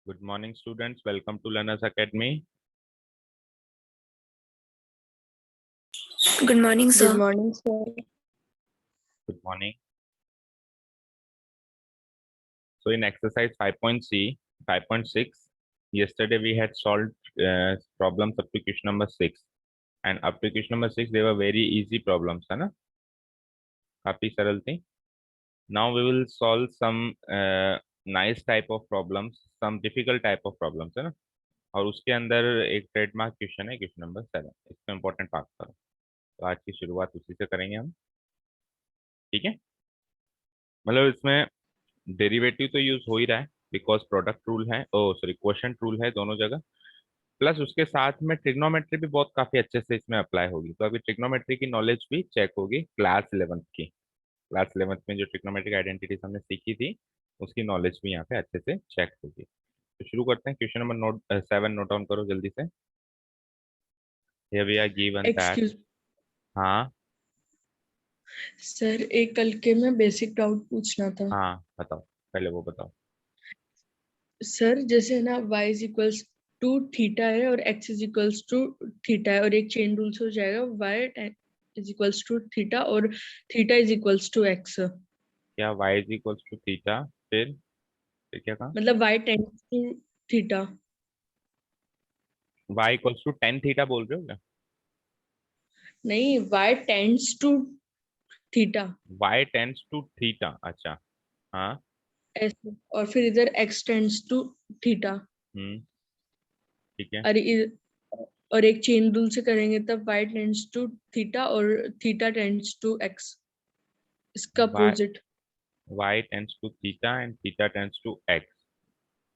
Good morning, students. Welcome to Learners Academy. Good morning, sir. Good morning, sir. Good morning. So in exercise 5.6, yesterday we had solved problems up to question number 6. And up to question number 6, they were very easy problems, है ना? काफी सरल थी. Now we will solve some nice type of problems, some difficult type of problems, है ना? और उसके अंदर एक ट्रेडमार्क क्वेश्चन है, क्वेश्चन नंबर 7. इसमें इंपॉर्टेंट पार्ट करो. तो आज की शुरुआत उसी से करेंगे हम. ठीक है, मतलब इसमें डेरिवेटिव तो यूज हो ही रहा है बिकॉज प्रोडक्ट रूल है, ओ सॉरी क्वोशंट रूल है दोनों जगह. प्लस उसके साथ में ट्रिग्नोमेट्री भी बहुत काफी अच्छे से इसमें अप्लाई होगी. तो अभी ट्रिग्नोमेट्री की नॉलेज भी चेक होगी क्लास 11th में जो ट्रिग्नोमेट्रिक आइडेंटिटीज हमने सीखी थी उसकी नॉलेज भी यहाँ पे अच्छे से चेक होगी. तो शुरू करते हैं. क्वेश्चन नंबर 7 नोट डाउन करो जल्दी से. Here we are given that. Excuse हाँ सर, एक कल के में बेसिक डाउट पूछना था. हाँ बताओ, पहले वो बताओ. सर जैसे ना y is equals to theta है और x is equals to theta है और एक चेन रूल से हो जाएगा y is equals to theta और theta is equals to x. क्या y is equals to theta, फिर क्या कहा? मतलब y tends to theta. y equals to ten theta बोल रहे हो क्या? नहीं, y tends to theta y tends to theta, अच्छा. हाँ. ऐसे, और फिर इधर x टेंड्स टू थीटा. ठीक है. और एक चेन रूल से करेंगे तब y टेंड्स टू थीटा और थीटा टेंड्स टू x. इसका y opposite y tends to theta and theta tends to x.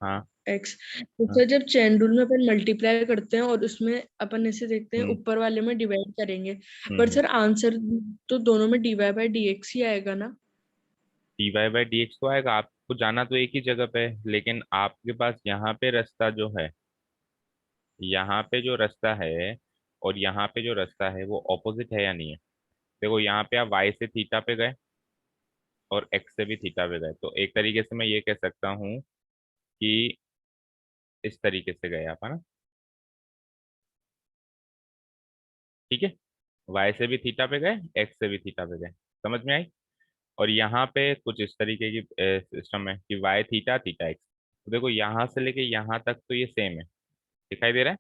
हाँ. x. तो हाँ. सर जब चेन रूल में अपन मल्टीप्लाई करते हैं और उसमें अपन ऐसे देखते हैं हम्म ऊपर वाले में डिवाइड करेंगे, हम्म पर सर आंसर तो दोनों में dy बाय dx ही आएगा ना. dy बाई dx तो आएगा. आपको जाना तो एक ही जगह पे है, लेकिन आपके पास यहाँ पे रास्ता जो है, यहाँ पे जो रास्ता है और यहाँ पे जो रास्ता है वो ऑपोजिट है या नहीं है? देखो यहाँ पे आप y से थीटा पे गए और x से भी थीटा पे गए, तो एक तरीके से मैं ये कह सकता हूँ कि इस तरीके से गए आप, है ना? ठीक है, y से भी थीटा पे गए, x से भी थीटा पे गए. समझ में आई? और यहाँ पे कुछ इस तरीके की सिस्टम है कि y थीटा थीटा x. तो देखो यहाँ से लेके यहाँ तक तो ये सेम है, दिखाई दे रहा है?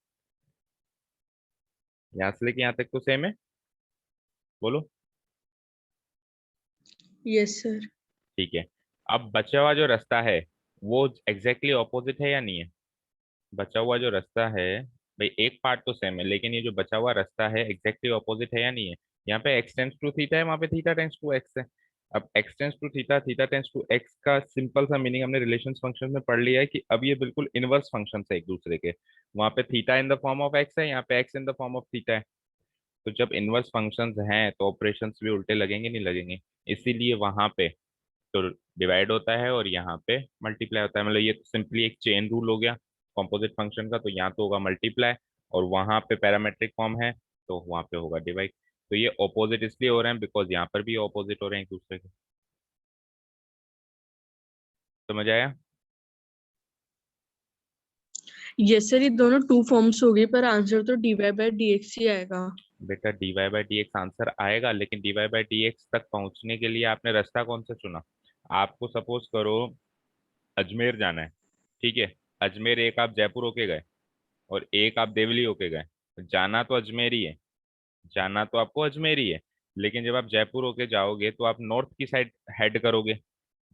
यहाँ से लेके यहाँ तक तो सेम है, बोलो. Yes sir. ठीक है. अब बचा हुआ जो रास्ता है वो एग्जैक्टली ऑपोजिट है या नहीं है? बचा हुआ जो रास्ता है, भाई एक पार्ट तो सेम है लेकिन ये जो बचा हुआ रास्ता है एग्जैक्टली ऑपोजिट है या नहीं है? यहाँ पे x टेंस टू थीटा है, वहाँ पे थीटा टेंस टू x है. अब x tends to theta, theta tends to x का सिंपल सा मीनिंग हमने रिलेशंस फंक्शन में पढ़ लिया है कि अब ये बिल्कुल इनवर्स फंक्शन है एक दूसरे के. वहाँ पे theta in the form of x है, यहाँ पे x in the form of theta है. तो जब इनवर्स फंक्शंस हैं तो ऑपरेशंस भी उल्टे लगेंगे नहीं लगेंगे? इसीलिए वहां पे तो डिवाइड होता है और यहाँ पे मल्टीप्लाई होता है. मतलब ये तो सिंपली एक चेन रूल हो गया कॉम्पोजिट फंक्शन का. तो यहाँ तो होगा मल्टीप्लाई और वहां पे पैरामेट्रिक फॉर्म है तो वहां पे होगा डिवाइड. तो ये ऑपोजिट इसलिए हो रहे हैं बिकॉज यहाँ पर भी ऑपोजिट हो रहे हैं एक दूसरे के. समझ आया? यस सर, ये दोनों टू फॉर्म्स हो गए पर आंसर तो dy बाय dx ही आएगा. बेटा dy by d x answer आएगा, लेकिन dy बाई डी एक्स तक पहुंचने के लिए आपने रास्ता कौन सा चुना? आपको सपोज करो अजमेर जाना है, ठीक है. अजमेर एक आप जयपुर होके गए और एक आप देवली होके गए. जाना तो अजमेर ही है, जाना तो आपको अजमेर ही है. लेकिन जब आप जयपुर होके जाओगे तो आप नॉर्थ की साइड हेड करोगे,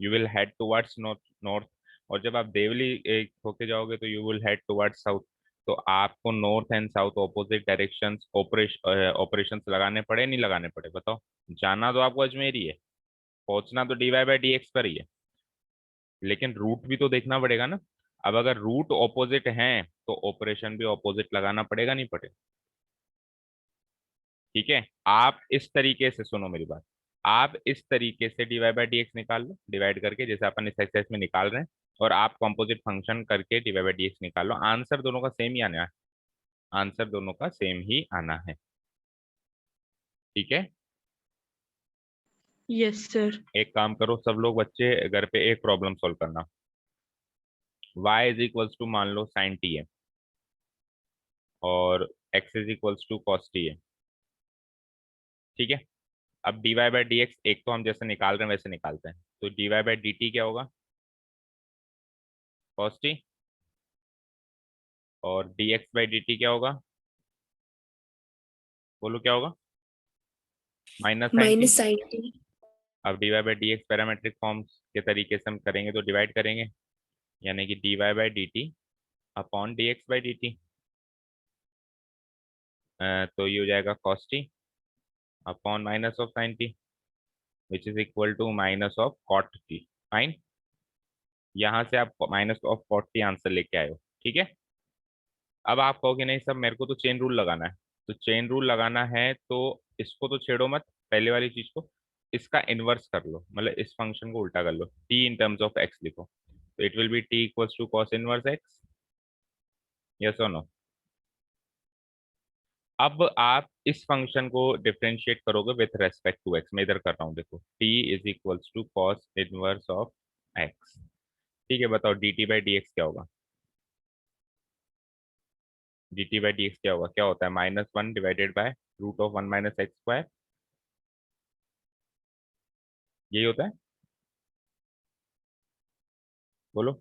you will head towards north north. और जब आप देवली होके जाओगे तो you will head towards south. तो आपको north and south opposite directions operations लगाने पड़े नहीं लगाने पड़े, बताओ? जाना तो आपको अजमेर ही है, पहुंचना तो d y by d x पर ही है, लेकिन रूट भी तो देखना पड़ेगा ना. अब अगर रूट ऑपोजिट हैं तो ऑपरेशन भी ऑपोजिट लगाना पड़ेगा नहीं पड़ेगा? ठीक है, आप इस तरीके से सुनो मेरी बात. आप इस तरीके से d y by d x निकाल लो डिवाइड करके, जैसे अपन इस एक्सरसाइज में निकाल रहे हैं. और आप कंपोजिट फंक्शन करके d y by d x निकाल लो. आंसर दोनों का सेम ही आना है, आंसर दोनों का सेम ही आना है. ठीक है. Yes sir. एक काम करो सब लोग बच्चे घर पे एक प्रॉब्लम सॉल्व करना. y इज इक्वल्स टू मान लो साइन टी है और x is equals to cos t है। ठीक है, अब dy बाई डी एक्स एक तो हम जैसे निकाल रहे हैं वैसे निकालते हैं, तो dy बाई डी टी क्या होगा, कॉस टी, और dx बाई डी टी क्या होगा, बोलो क्या होगा, minus sine t. Minus sine t. अब dy by d x parametric forms के तरीके से हम करेंगे तो डिवाइड करेंगे, यानी कि dy by d t upon dx by d t, तो ये हो जाएगा cos t upon minus of sine t which is equal to minus of cot t. Fine, यहाँ से आप minus of cot t answer लेके आए हो। ठीक है, अब आप कहोगे नहीं सब मेरे को तो चेन रूल लगाना है, तो चेन रूल लगाना है तो इसको तो छेड़ो मत, पहले वाली चीज को, इसका इनवर्स कर लो, मतलब इस फंक्शन को उल्टा कर लो, t in terms of x लिखो, तो it will be t equals to cos inverse x. Yes और नो। अब आप इस फंक्शन को डिफरेंशिएट करोगे विथ रेस्पेक्ट टू एक्स, मैं इधर कर रहा हूँ देखो, t is equals to cos inverse of x. ठीक है, बताओ d t by d x क्या होगा, d t by d x क्या होगा, क्या होता है, -1 divided by root of 1 minus x square, यही होता है, बोलो।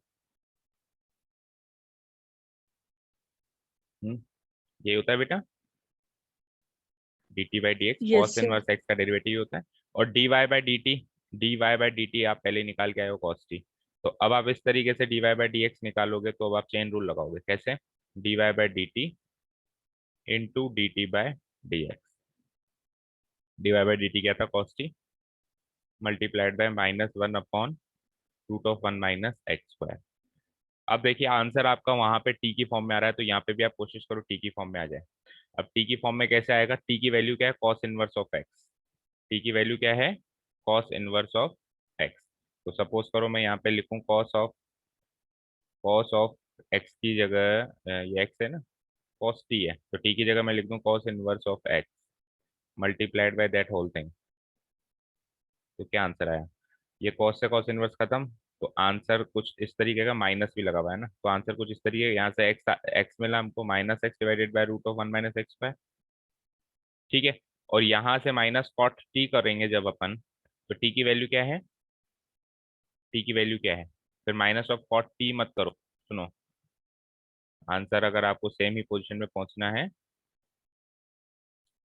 हम्म, यही होता है बेटा, d t by d x yes cos sir. Inverse x का डेरिवेटिव होता है, और d y by d T, D y by d t आप पहले निकाल के आए हो कॉस टी, तो अब आप इस तरीके से d y by d x निकालोगे तो अब आप चेन रूल लगाओगे, कैसे, d y by d t into d t by d x, d y by d t क्या था cos t, multiplied by -1 upon root of 1 minus x square. अब देखिए आंसर आपका वहां पे टी की फॉर्म में आ रहा है, तो यहाँ पे भी आप कोशिश करो टी की फॉर्म में आ जाए। अब टी की फॉर्म में कैसे आएगा, टी की वैल्यू क्या है, cos inverse of x, T की वैल्यू क्या है, कॉस इनवर्स ऑफ एक्स। तो सपोज करो मैं यहाँ पे लिखूं कॉस ऑफ एक्स की जगह ये एक्स है ना, कॉस टी है, तो टी की जगह मैं लिख दूं cos inverse of x multiplied by that whole thing, तो क्या आंसर आया, ये कॉस से कॉस इनवर्स खत्म, तो आंसर कुछ इस तरीके का, माइनस भी लगा हुआ है ना, तो आंसर कुछ इस तरीके, यहाँ से एक्स एक्स मिला हमको, minus x divided by root of 1 minus x square. ठीक है, और यहाँ से माइनस कॉट टी करेंगे जब अपन, तो टी की वैल्यू क्या है, टी की वैल्यू क्या है, फिर माइनस ऑफ कॉट टी मत करो, सुनो, आंसर अगर आपको सेम ही पोजीशन में पहुंचना है,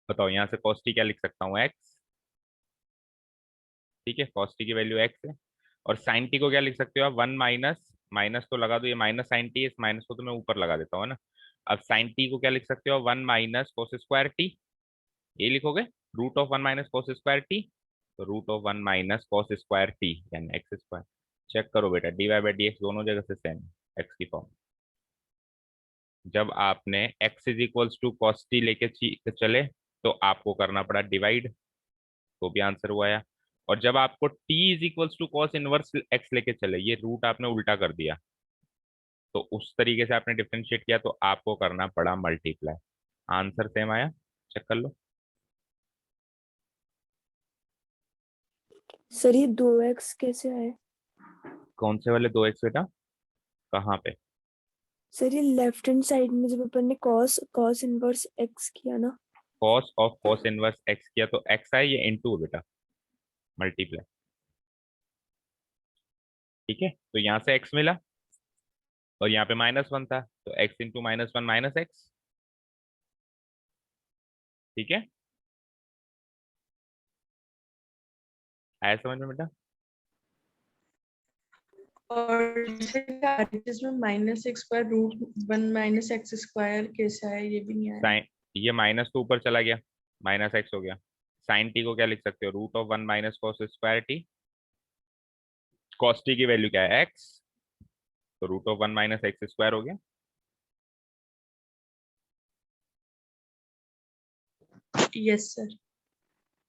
बताओ यहाँ से कॉस टी क्या लिख सकता हूँ, एक्स। ठीक है, कॉस टी की वैल्यू एक्स है, और साइन टी को क्या लिख सकते हो आप, 1 माइनस, माइनस तो लगा दो, ये माइनस साइन टी, इस माइनस को तो मैं ऊपर लगा देता हूँ ना। अब साइन टी को क्या लिख सकते हो, 1 माइनस कोस स्क्वायर टी, ये लिखोगे, root of 1 minus cos square t, तो root of 1 minus cos square t यानी एक्स स्क्वायर। चेक करो बेटा, d y by d x दोनों जगह से सेम, एक्स की फॉर्म, जब आपने x is equals to cos t लेके चले तो आपको करना पड़ा डिवाइड, तो भी आंसर हुआ आया, और जब आपको t is equals to cos inverse x लेके चले, ये रूट आपने उल्टा कर दिया, तो उस तरीके से आपने डिफरेंशिएट किया तो आपको करना पड़ा मल्टीप्लाई, आंसर सेम आया, चेक कर लो। सर ये 2x कैसे आए? कौन से वाले 2x बेटा, कहाँ पे, सर ये लेफ्ट हैंड साइड में जब अपन ने कॉस कॉस इनवर्स x किया ना। Cos of cos inverse x किया तो x आया, ये इनटू बेटा, मल्टीप्लाई। ठीक है, तो यहाँ से x मिला और यहाँ पे -1 था, तो x इंटू -1 माइनस एक्स। ठीक है, आया समझ में बेटा, और जैसे जिसमें -x² √1 - x² कैसा है, ये भी नहीं आया। साइन, ये माइनस तो ऊपर चला गया, माइनस एक्स हो गया, साइन टी को क्या लिख सकते हो, root of 1 minus cos square t, cos t की वैल्यू क्या है एक्स, तो root of 1 minus x square हो गया। Yes sir.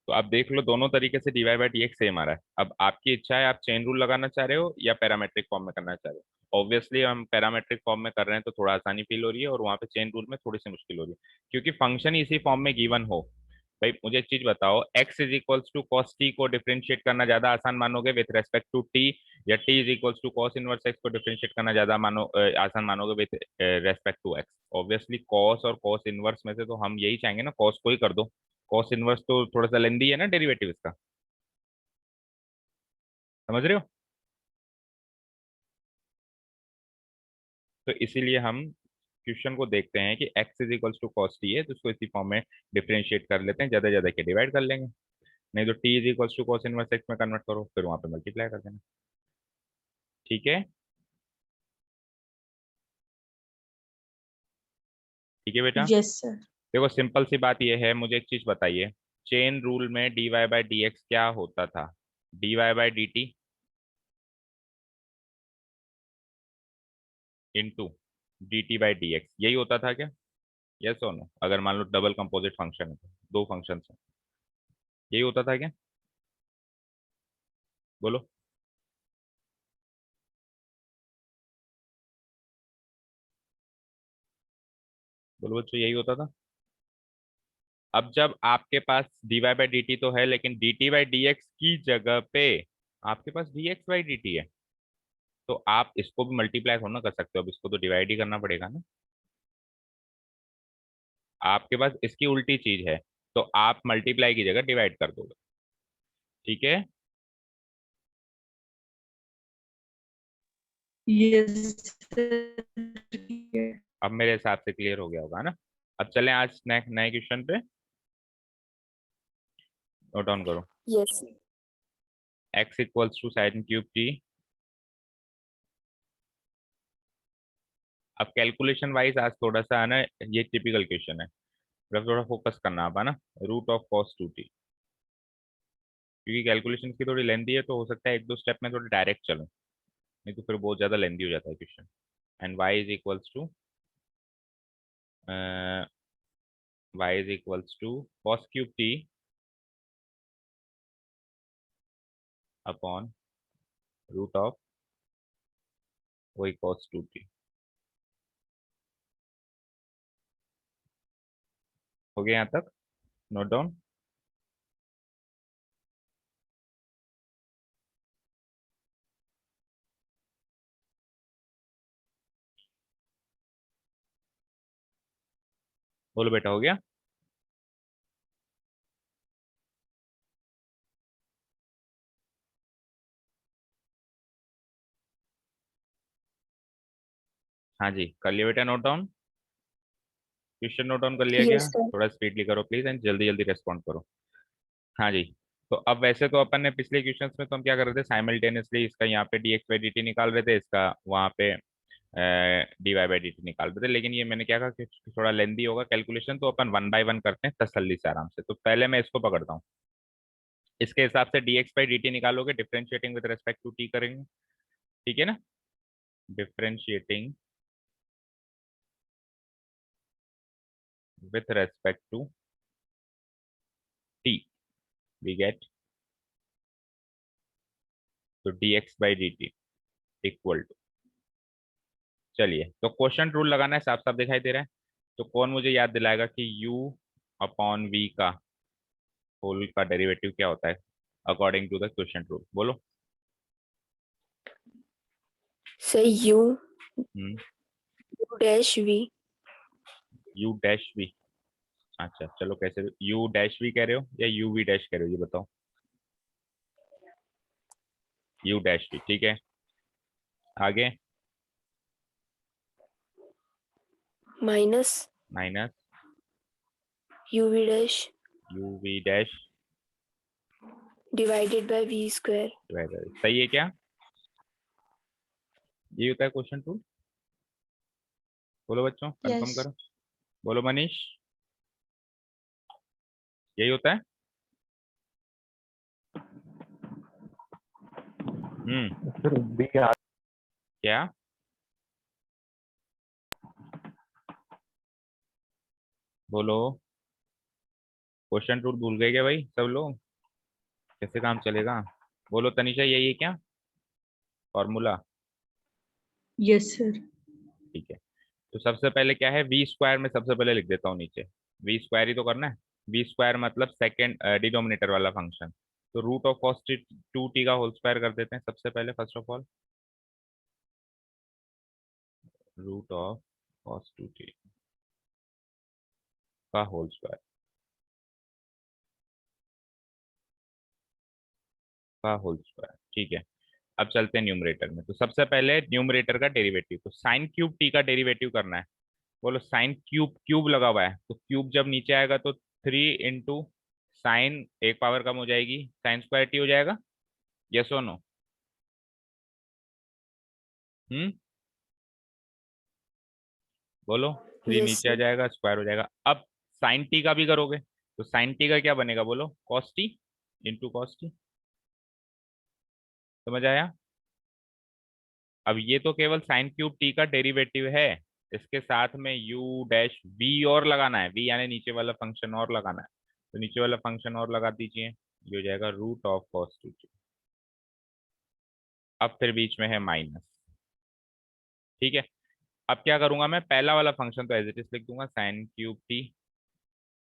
तो अब देख लो दोनों तरीके से d y by d x same आ रहा है, अब आपकी इच्छा है आप चेन रूल लगाना चाह रहे हो या पैरामेट्रिक फॉर्म में करना चाह रहे हो। ऑब्वियसली हम पैरामेट्रिक फॉर्म में कर रहे हैं तो थोड़ा आसानी फील हो रही है, और वहाँ पे चेन रूल में थोड़ी सी मुश्किल हो रही है, क्योंकि फंक्शन इसी फॉर्म में गिवन हो भाई मुझे एक चीज बताओ, x is equals to cos t को डिफरेंशिएट करना ज्यादा आसान मानोगे विथ रेस्पेक्ट टू टी, या t is equals to cos inverse x को डिफरेंशिएट करना ज्यादा आसान मानोगे with respect to x? Obviously cos और कॉस इनवर्स में से तो हम यही चाहेंगे ना, कॉस को ही कर दो। कॉस इनवर्स तो थोड़ा सा लेंदी है ना डेरिवेटिव इसका, समझ रहे हो? तो इसीलिए हम क्वेश्चन को देखते हैं कि x is equals to cos t है तो उसको इसी फॉर्म में डिफरेंशिएट कर लेते हैं, ज्यादा ज्यादा के डिवाइड कर लेंगे। नहीं तो t is equals to cos inverse x में कन्वर्ट करो, फिर वहां पे मल्टीप्लाई कर देना। ठीक है, ठीक है बेटा। Yes sir. देखो सिंपल सी बात यह है, मुझे एक चीज बताइए, चेन रूल में dy बाई डी एक्स क्या होता था? dy by d t into d t by d x, यही होता था क्या? यस और नो? अगर मान लो डबल कंपोजिट फंक्शन है तो दो फंक्शन है, यही होता था क्या? बोलो। बोलो बच्चों, यही होता था। अब जब आपके पास dy बाई डी टी तो है, लेकिन d t by d x की जगह पे आपके पास d x by d t है, तो आप इसको भी मल्टीप्लाई थोड़ा ना कर सकते हो, अब इसको तो डिवाइड ही करना पड़ेगा ना। आपके पास इसकी उल्टी चीज है, तो आप मल्टीप्लाई की जगह डिवाइड कर दोगे। ठीक है, यस सर। अब मेरे हिसाब से क्लियर हो गया होगा ना। अब चलें आज नए नए क्वेश्चन पे, नोट डाउन करो। Yes x equals to sine cube t. अब कैलकुलेशन वाइज आज थोड़ा सा है ना, ये टिपिकल क्वेश्चन है, मतलब थोड़ा फोकस करना आप है ना। Root of cos two t, क्योंकि कैलकुलेशन की थोड़ी लेंदी है तो हो सकता है एक दो स्टेप में थोड़ी डायरेक्ट चलो, नहीं तो फिर बहुत ज्यादा लेंदी हो जाता है question. And y is equals to cos cube t upon root of वही कॉस टू टी। हो गया यहाँ तक? Note down. बोलो बेटा, हो गया? हाँ जी, कर लिया बेटा note down? Question note down कर लिया यस गया? सर। थोड़ा स्पीडली करो प्लीज एंड जल्दी जल्दी रेस्पॉन्ड करो। हाँ जी। तो अब वैसे तो अपन ने पिछले क्वेश्चंस में तो हम क्या कर रहे थे, साइमल्टेनियसली इसका यहाँ पे d x by d t निकाल रहे थे, इसका वहाँ पे d y by d t निकाल रहे थे, लेकिन ये मैंने क्या कहा कि थोड़ा लेंदी होगा कैलकुलेशन, तो अपन वन बाय वन करते हैं तसल्ली से आराम से। तो पहले मैं इसको पकड़ता हूँ, इसके हिसाब से d x by d t निकालोगे, differentiating with respect to t करेंगे, ठीक है ना? Differentiating with respect to t, we get तो d x by d t equal to, चलिए तो क्वेश्चन रूल लगाना है, साफ साफ दिखाई दे रहा है। तो कौन मुझे याद दिलाएगा कि u अपॉन v का होल का डेरिवेटिव क्या होता है according to the question rule? बोलो। Sir u hmm, dash v. u dash v। अच्छा चलो, कैसे u डैश v कह रहे हो या u v डैश कह रहे हो, ये बताओ। u डैश v, ठीक है। आगे? Minus minus u v dash u v dash divided by v square. सही है क्या? ये होता है क्वेश्चन रूल? बोलो बच्चों, कंफर्म यस। करो। बोलो मनीष, यही होता है? सर बी आ क्या? बोलो, क्वेश्चन रूल भूल गए क्या भाई सब लोग? कैसे काम चलेगा? बोलो तनिषा, यही है क्या फॉर्मूला? Yes sir. ठीक है। तो सबसे पहले क्या है, वी स्क्वायर में सबसे पहले लिख देता हूँ नीचे, वी स्क्वायर ही तो करना है। बी स्क्वायर मतलब सेकेंड डिनोमिनेटर वाला फंक्शन, तो root of cos two t का होल स्क्वायर कर देते हैं सबसे पहले, first of all root of cos two t का होल स्क्वायर का होल स्क्वायर। ठीक है, अब चलते हैं न्यूमरेटर में। तो सबसे पहले न्यूमरेटर का डेरिवेटिव, तो साइन क्यूब टी का डेरिवेटिव करना है। बोलो साइन क्यूब, क्यूब लगा हुआ है तो क्यूब जब नीचे आएगा तो 3 इंटू साइन, एक पावर कम हो जाएगी, साइन स्क्वायर टी हो जाएगा। यस और नो? हम्म, बोलो। थ्री यस नीचे आ सर। जाएगा, स्क्वायर हो जाएगा। अब साइन टी का भी करोगे तो साइन टी का क्या बनेगा, बोलो cos t into cos T. समझ आया? अब ये तो केवल साइन क्यूब टी का डेरिवेटिव है, इसके साथ में यू डैश वी और लगाना है, वी यानी नीचे वाला फंक्शन और लगाना है, तो नीचे वाला फंक्शन और लगा दीजिए, ये हो जाएगा root of cos two t. अब फिर बीच में है माइनस। ठीक है, अब क्या करूंगा मैं, पहला वाला फंक्शन तो एज इट इज लिख दूंगा साइन क्यूब टी,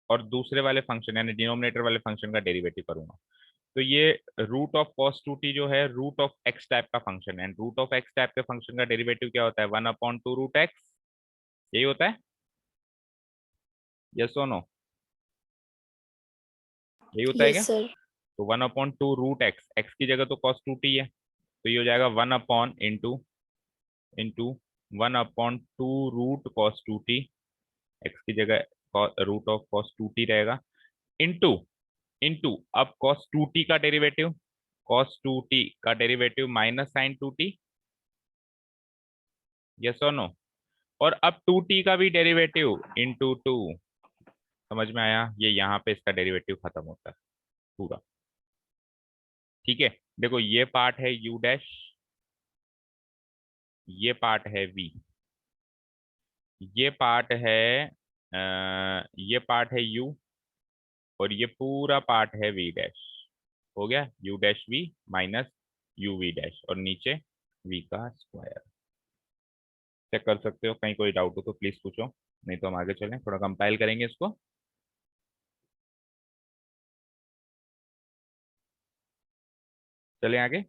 और दूसरे वाले फंक्शन यानी डिनोमिनेटर वाले फंक्शन का डेरिवेटिव करूंगा। तो ये root of cos two t जो है रूट ऑफ एक्स टाइप का फंक्शन है, रूट ऑफ एक्स टाइप के फंक्शन का डेरिवेटिव क्या होता है, 1/2 रूट एक्स, यही होता है। यस और नो? यही होता है क्या? Yes sir. तो 1/2 रूट एक्स, एक्स की जगह तो कॉस टू टी है, तो ये हो जाएगा 1 upon into into 1/2 root cos two t, x की जगह root of cos two t रहेगा, इंटू इंटू अब कॉस टू टी का डेरिवेटिव, कॉस टू टी का derivative minus sine two t. Yes और नो? और अब टू टी का भी डेरिवेटिव इंटू टू। समझ में आया? ये यहाँ पे इसका डेरिवेटिव खत्म होता है पूरा। ठीक है, देखो ये पार्ट है यू डैश, ये पार्ट है वी, ये पार्ट है ये पार्ट है यू, और ये पूरा पार्ट है वी डैश। हो गया u dash v minus u v dash, और नीचे वी का स्क्वायर। चेक कर सकते हो, कहीं कोई डाउट हो तो प्लीज पूछो, नहीं तो हम आगे चलें, थोड़ा कंपाइल करेंगे इसको। चलें आगे।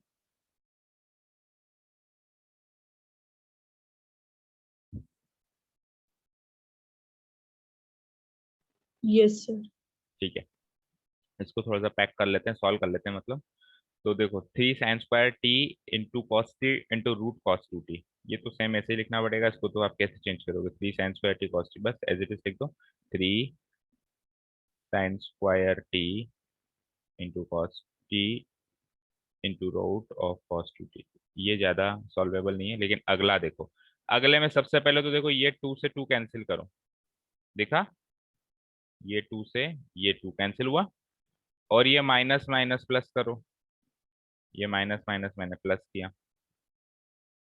Yes sir. ठीक है, इसको थोड़ा सा पैक कर लेते हैं, सॉल्व कर लेते हैं मतलब। तो देखो 3 sin² t into cos t into root cos two t, ये तो सेम ऐसे ही लिखना पड़ेगा, इसको तो आप कैसे चेंज करोगे, 3 sin² टी कॉस टी, बस एज इट इज लिख दो, 3 sin² t into cos t into root of cos two t. ये ज्यादा सॉल्वेबल नहीं है, लेकिन अगला देखो, अगले में सबसे पहले तो देखो ये 2 से 2 कैंसिल करो, देखा, ये 2 से ये 2 कैंसिल हुआ, और ये माइनस माइनस प्लस करो, ये माइनस माइनस मैंने प्लस किया।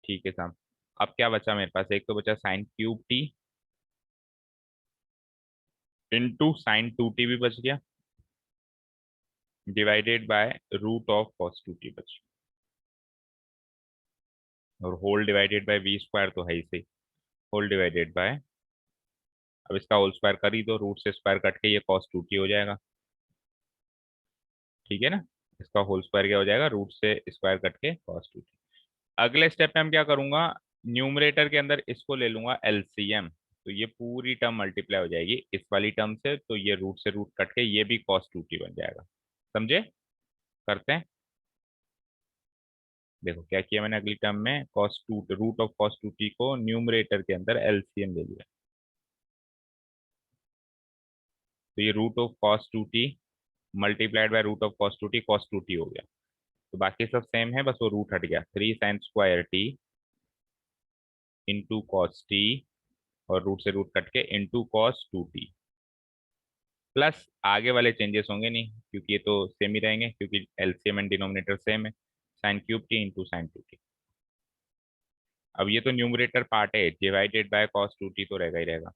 ठीक है साहब, अब क्या बचा मेरे पास, एक तो बचा sine cube t into sine two t भी बच गया, divided by root of cos two t बच गया, और whole divided by v square तो है ही सही, होल डिवाइडेड बाय, अब इसका होल स्क्वायर कर ही दो, रूट से स्क्वायर कट के ये कॉस टू टी हो जाएगा। ठीक है ना, इसका होल स्क्वायर क्या हो जाएगा, रूट से स्क्वायर कट के कॉस टू टी। अगले स्टेप में हम क्या करूंगा, न्यूमरेटर के अंदर इसको ले लूंगा एलसीएम, तो ये पूरी टर्म मल्टीप्लाई हो जाएगी इस वाली टर्म से, तो ये रूट से रूट कट के ये भी कॉस टू टी बन जाएगा। समझे? करते हैं, देखो क्या किया मैंने, अगली टर्म में cos two root of cos two t को न्यूमरेटर के अंदर एलसीएम ले लिया, तो ये root of cos two t multiplied by root of cos two t हो गया, तो बाकी सब सेम है, बस वो रूट हट गया, 3 sin² t into cos t, और रूट से रूट कट के into cos two t, plus आगे वाले चेंजेस होंगे नहीं क्योंकि ये तो सेम ही रहेंगे, क्योंकि एलसीएम एंड डिनोमिनेटर सेम है, sign cube t into sine two t. अब ये तो न्यूमरेटर पार्ट है, divided by cos two T तो रहेगा ही रहेगा।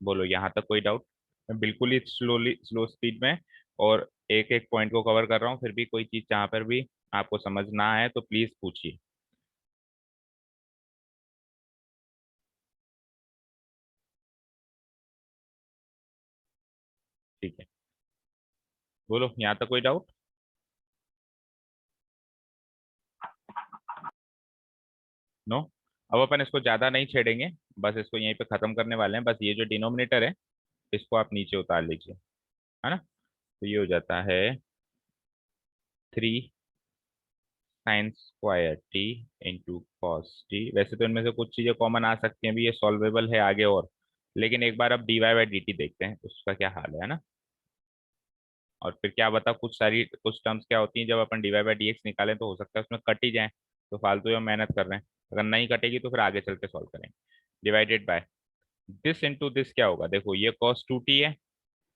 बोलो यहाँ तक कोई डाउट? मैं बिल्कुल ही स्लो स्पीड में और एक एक पॉइंट को कवर कर रहा हूँ, फिर भी कोई चीज जहाँ पर भी आपको समझ ना आए तो प्लीज पूछिए। बोलो, यहाँ तक कोई डाउट? नो। अब अपन इसको ज्यादा नहीं छेड़ेंगे, बस इसको यहीं पे खत्म करने वाले हैं। बस ये जो डिनोमिनेटर है इसको आप नीचे उतार लीजिए, है ना। तो ये हो जाता है 3 sin² t into cos T. वैसे तो इनमें से कुछ चीजें कॉमन आ सकती हैं भी, ये सॉल्वेबल है आगे और, लेकिन एक बार अब dy/dt देखते हैं उसका क्या हाल है ना। और फिर क्या बता, कुछ टर्म्स क्या होती हैं जब अपन dy/dx निकालें तो हो सकता है उसमें कट ही जाए, तो फालतू में मेहनत कर रहे हैं। अगर नहीं कटेगी तो फिर आगे चल के सॉल्व करेंगे। Divided by this into this क्या होगा, देखो ये cos 2t है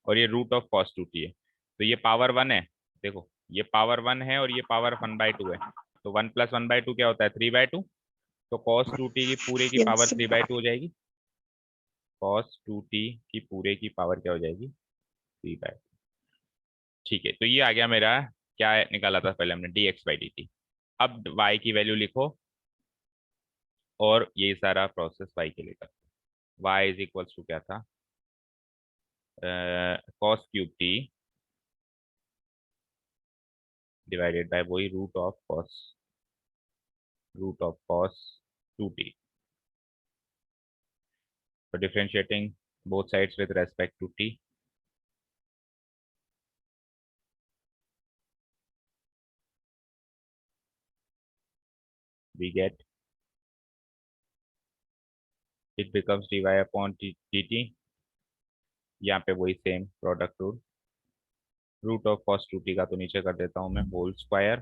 और ये रूट ऑफ cos 2t है, तो ये पावर 1 है। देखो ये पावर 1 है और ये पावर 1/2 है, तो 1 + 1/2 क्या होता है, 3/2। तो cos 2t की पूरे की पावर यस 3/2 हो जाएगी। cos 2t की पूरे की पावर क्या हो जाएगी, 3/2। ठीक है, तो ये आ गया मेरा, क्या निकाला था पहले हमने, dx/dt। अब y की वैल्यू लिखो और ये सारा प्रोसेस y के लिए करते हैं। y इज इक्वल्स टू क्या था, cos³ t डिवाइडेड बाय वही रूट of cos 2t। So differentiating both sides with respect to t, we get it becomes dy/dt। यहाँ पे वही same product rule, root of cos 2t का तो नीचे कर देता हूँ मैं, होल स्क्वायर।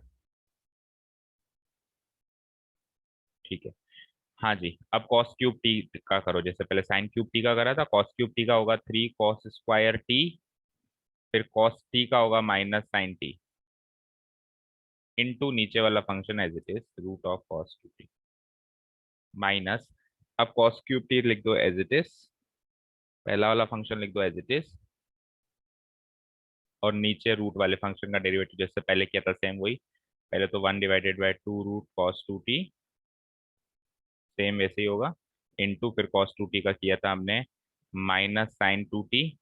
ठीक है, हाँ जी। अब cos³ t का करो, जैसे पहले sin³ t का करा था, cos³ t का होगा 3 cos² t, फिर cos t का होगा -sin t, इनटू नीचे वाला function as it is root of cos 2t minus. अब cos³ t लिख दो एज इट इज, पहला वाला फंक्शन लिख दो एज इट इज, और नीचे रूट वाले फंक्शन का डेरिवेटिव जैसे पहले किया था सेम वही। पहले तो 1/2 रूट cos 2t, सेम वैसे ही होगा, इनटू फिर cos 2t का किया था हमने -sin 2t,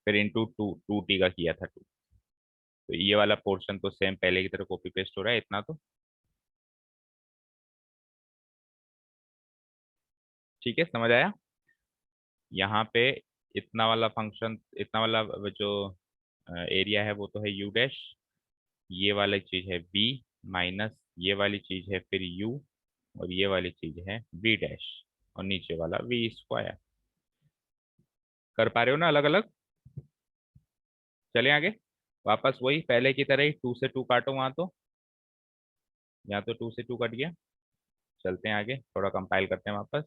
फिर इंटू 2t का किया था 2। तो ये वाला पोर्शन तो सेम पहले की तरह कॉपी पेस्ट हो रहा है इतना तो। ठीक है, समझ आया। यहाँ पे इतना वाला फंक्शन, इतना वाला जो एरिया है वो तो है u', ये वाली चीज है v, माइनस ये वाली चीज है फिर u, और ये वाली चीज है v', और नीचे वाला v²। कर पा रहे हो ना अलग अलग। चले आगे, वापस वही पहले की तरह ही 2 से 2 काटो वहां तो, यहाँ तो 2 से 2 कट गया। चलते हैं आगे, थोड़ा कंपाइल करते हैं वापस।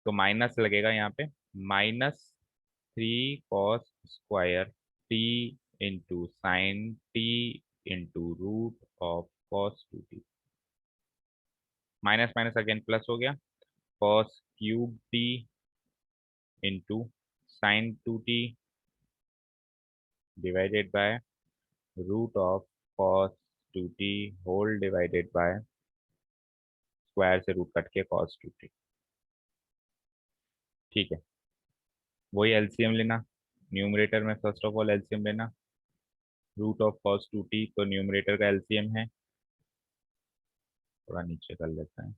तो माइनस लगेगा यहाँ पे, -3 cos² t into sine t into root of cos 2t, minus minus again plus हो गया, cos³ t into sin 2t divided by root of cos 2t whole divided by square से रूट कट के cos 2t। ठीक है, वही LCM लेना, numerator में first of all LCM लेना। रूट ऑफ cos 2t तो न्यूमरेटर का एलसीएम है, थोड़ा नीचे कर लेते हैं,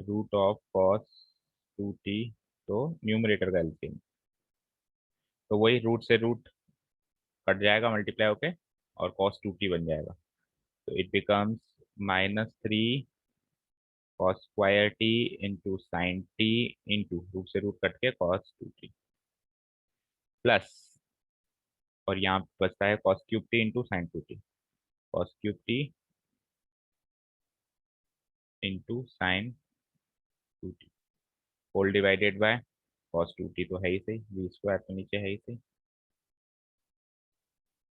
रूट ऑफ cos 2t तो न्यूमरेटर का एलसीएम, तो वही रूट से रूट कट जाएगा मल्टीप्लाई होके और cos 2t बन जाएगा। तो it becomes -3 cos² t into sine t into root से रूट कट के cos 2t प्लस, और यहाँ बचता है cos³ t into sin 2t, cos³ t into sin 2t whole divided by cos 2t तो है ही सही, v² तो नीचे है ही सही।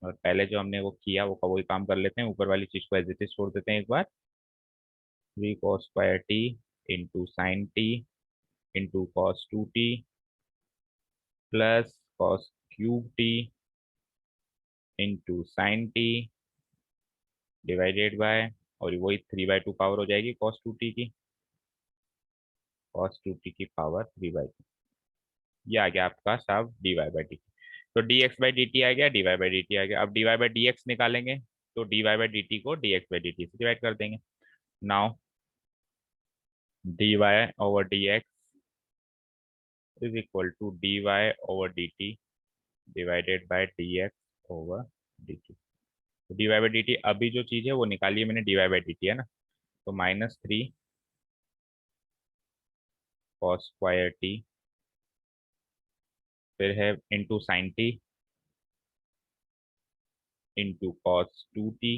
और पहले जो हमने वो किया वो का वही काम कर लेते हैं, ऊपर वाली चीज को एज इट इज छोड़ देते हैं एक बार। 3 cos² t into sine t into cos 2t plus cos³ t into sine t divided bye, और वही 3/2 पावर हो जाएगी cos 2t की, cos 2t की पावर 3/2। ये आ गया आपका साफ dy बाई डी। तो dx बाई डी टी आ गया, dy बाई डी टी आ गया। अब dy बाई dx निकालेंगे तो dy बाई डी टी को dx बाई डी टी से डिवाइड कर देंगे। Now dy over dx is equal to dy over dt divided by dx over dt। तो dy बाई dt अभी जो चीज है वो निकाली है मैंने, dy बाई dt है ना, तो -3 cos स्क्वायर t, फिर है into sine t into cos 2t,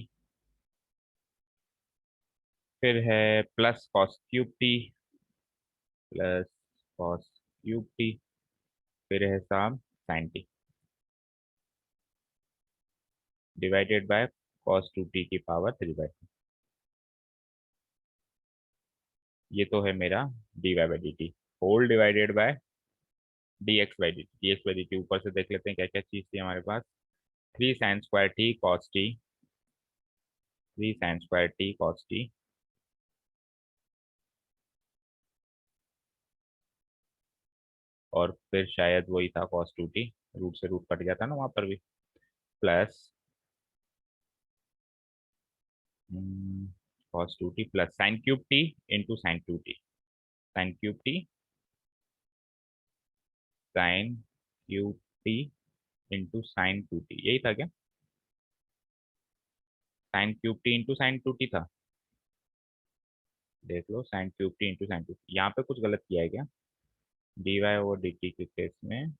फिर है plus cos cube t plus cos cube t, फिर है साम sine t divided by cos 2t की पावर 3/2। ये तो है मेरा dy by d t whole divided by dx by d t. dx by d t ऊपर से देख लेते हैं क्या क्या चीज थी हमारे पास। 3 sine square t cos t, 3 sine square t cos t, और फिर शायद वही था कॉस 2t, रूट से रूट कट गया था ना वहां पर भी, plus cos 2t plus sine cube t into sine 2t, sine cube t sine cube t into sine 2t, यही था क्या? Sine cube t into sine 2t था, देख लो, sine cube t into sine 2t। यहाँ पे कुछ गलत किया है क्या? D y over d t के केस में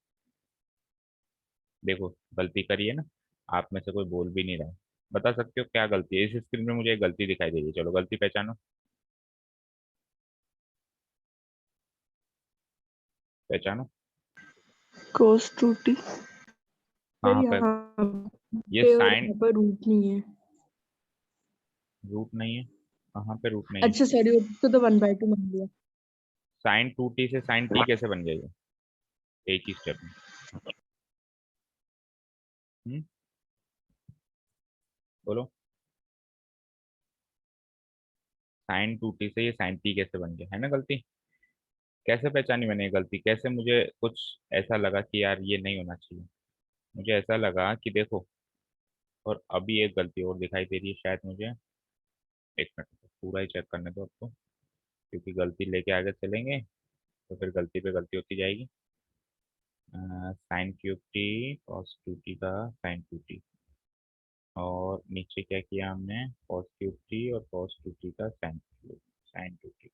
देखो गलती करी है ना, आप में से कोई बोल भी नहीं रहा है। बता सकते हो क्या गलती है? इस स्क्रीन में मुझे एक गलती दिखाई दे रही है, चलो गलती पहचानो, पहचानो। cos 2t। सर कहाँ पर? यहाँ ये पे और साइन यहाँ पर रूट नहीं है। रूट नहीं है? कहाँ पे रूट नहीं है? अच्छा सॉरी, तो 1/2 मान लिया। साइन 2t से साइन t कैसे बन गया ये एक ही स्टेप में? हम्म, बोलो, साइन 2t से ये साइन t कैसे बन गया? है ना गलती? कैसे पहचानी मैंने ये गलती? कैसे मुझे कुछ ऐसा लगा कि यार ये नहीं होना चाहिए? मुझे ऐसा लगा कि देखो, और अभी एक गलती और दिखाई दे रही है शायद मुझे, एक मिनट पूरा ही चेक करने दो आपको, क्योंकि गलती लेके आगे चलेंगे तो फिर गलती पे गलती होती जाएगी। Sign cube T cos 2t का साइन 2t, और नीचे क्या किया हमने, कॉस क्यूब टी और कॉस 2t का साइन क्यूब साइन 2t,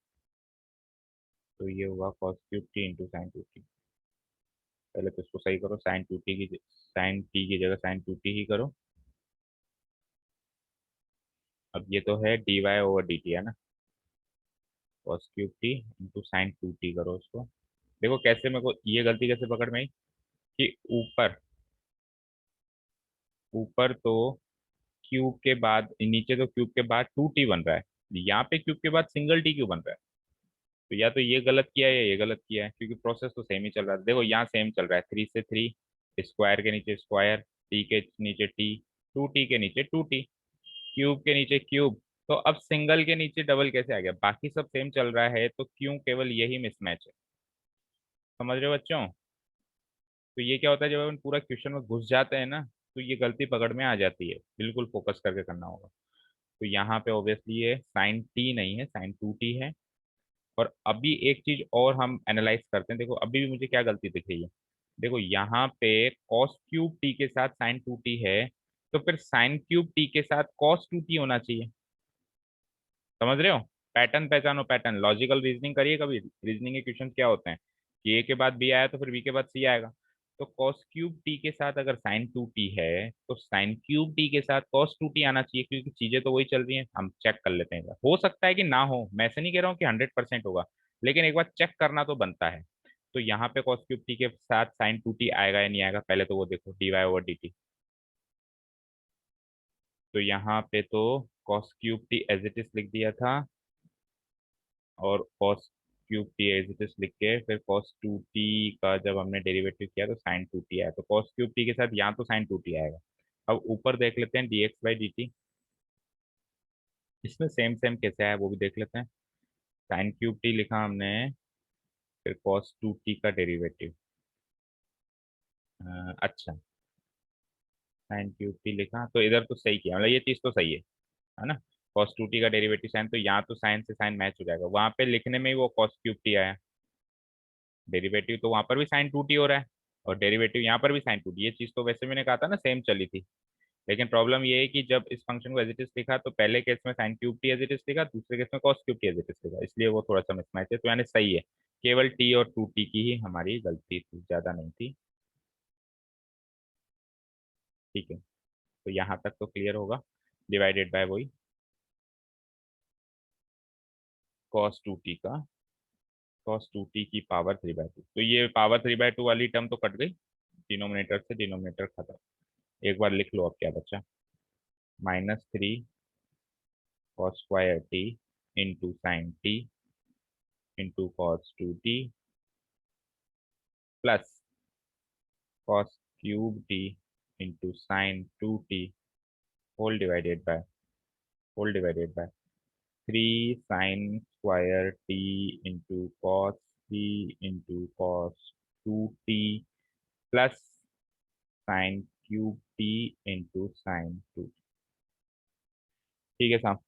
तो ये हुआ cos cube t into sine 2t। पहले तो इसको सही करो, साइन टी की जगह साइन 2t ही करो। अब ये तो है d y over d t है ना, cos cube t into sine 2t करो उसको। देखो कैसे मेरे को ये गलती कैसे पकड़ में आई कि ऊपर ऊपर तो क्यूब के बाद, नीचे तो क्यूब के बाद 2t बन रहा है, यहाँ पे क्यूब के बाद सिंगल टी क्यों बन रहा है? तो या तो ये गलत किया है या ये गलत किया है, क्योंकि प्रोसेस तो सेम ही चल रहा है। देखो यहाँ सेम चल रहा है, 3 से 3, स्क्वायर के नीचे स्क्वायर, टी के नीचे टी, 2t के नीचे 2t, क्यूब के नीचे क्यूब। तो अब सिंगल के नीचे डबल कैसे आ गया? बाकी सब सेम चल रहा है तो क्यों केवल यही मिसमैच है? समझ रहे हो बच्चों? तो ये क्या होता है, जब अपन पूरा क्वेश्चन में घुस जाते हैं ना, तो ये गलती पकड़ में आ जाती है, बिल्कुल फोकस करके करना होगा। तो यहाँ पे ऑब्वियसली ये साइन टी नहीं है, साइन 2t है। और अभी एक चीज और हम एनालाइज करते हैं, देखो अभी भी मुझे क्या गलती दिख रही है। देखो यहाँ पे कॉस क्यूब टी के साथ साइन 2t है, तो फिर साइन क्यूब टी के साथ कॉस 2t होना चाहिए। समझ रहे हो? पैटर्न पहचानो, पैटर्न, लॉजिकल रीजनिंग करिए कभी। रीजनिंग के क्वेश्चन क्या होते हैं कि ए के बाद बी आया तो फिर बी के बाद सी आएगा। तो कॉस क्यूब टी के साथ अगर साइन 2t है तो साइन क्यूब टी के साथ कॉस 2t आना चाहिए, क्योंकि चीजें तो वही चल रही हैं। हम चेक कर लेते हैं एक बार, हो सकता है कि ना हो, मैं ऐसे नहीं कह रहा हूँ कि 100% होगा, लेकिन एक बार चेक करना तो बनता है। तो यहाँ पे कॉस क्यूब टी के साथ साइन 2t आएगा या नहीं आएगा, पहले तो वो देखो, d y over d t. तो यहाँ पे तो cos cube t as it is लिख दिया था, और cos cube t as it is लिख के फिर cos 2t का जब हमने डेरिवेटिव किया तो sin 2t आया, तो cos क्यूब टी के साथ यहाँ तो sin 2t आएगा। अब ऊपर देख लेते हैं dx बाई डी टी, इसमें सेम सेम कैसे आया वो भी देख लेते हैं। sin क्यूब टी लिखा हमने, फिर cos 2t का डेरिवेटिव, अच्छा, साइन क्यूब टी लिखा तो इधर तो सही किया, मतलब ये चीज तो सही है ना। कॉस टू टी का डेरिवेटिव साइन, तो यहाँ तो साइन से साइन मैच हो जाएगा, वहां पे लिखने में ही वो कॉस क्यूब टी आया, डेरिवेटिव तो वहां पर भी साइन टू टी हो रहा है और डेरिवेटिव यहाँ पर भी साइन टू टी, ये चीज तो वैसे मैंने कहा था ना सेम चली थी। लेकिन प्रॉब्लम ये है कि जब इस फंक्शन को एज इट इज लिखा तो पहले केस में sine cube t as it is लिखा, दूसरे केस में cos cube t as it is लिखा, इसलिए वो थोड़ा सा मिसमैच है, तो यानी सही है। केवल टी और टू टी की ही हमारी गलती थी, ज्यादा नहीं थी। ठीक है, तो यहाँ तक तो क्लियर होगा। डिवाइडेड बाय वही कॉस टू टी का, कॉस टू टी की पावर 3/2, तो ये पावर 3/2 वाली टर्म तो कट गई, डिनोमिनेटर से डिनोमिनेटर खत्म। एक बार लिख लो अब क्या बचा, -3 cos square t into sine t into cos two t plus cos cube t into sine two t whole divided by 3 sin² t into cos t into cos two t plus sine cube t into sine two. ठीक है साहब,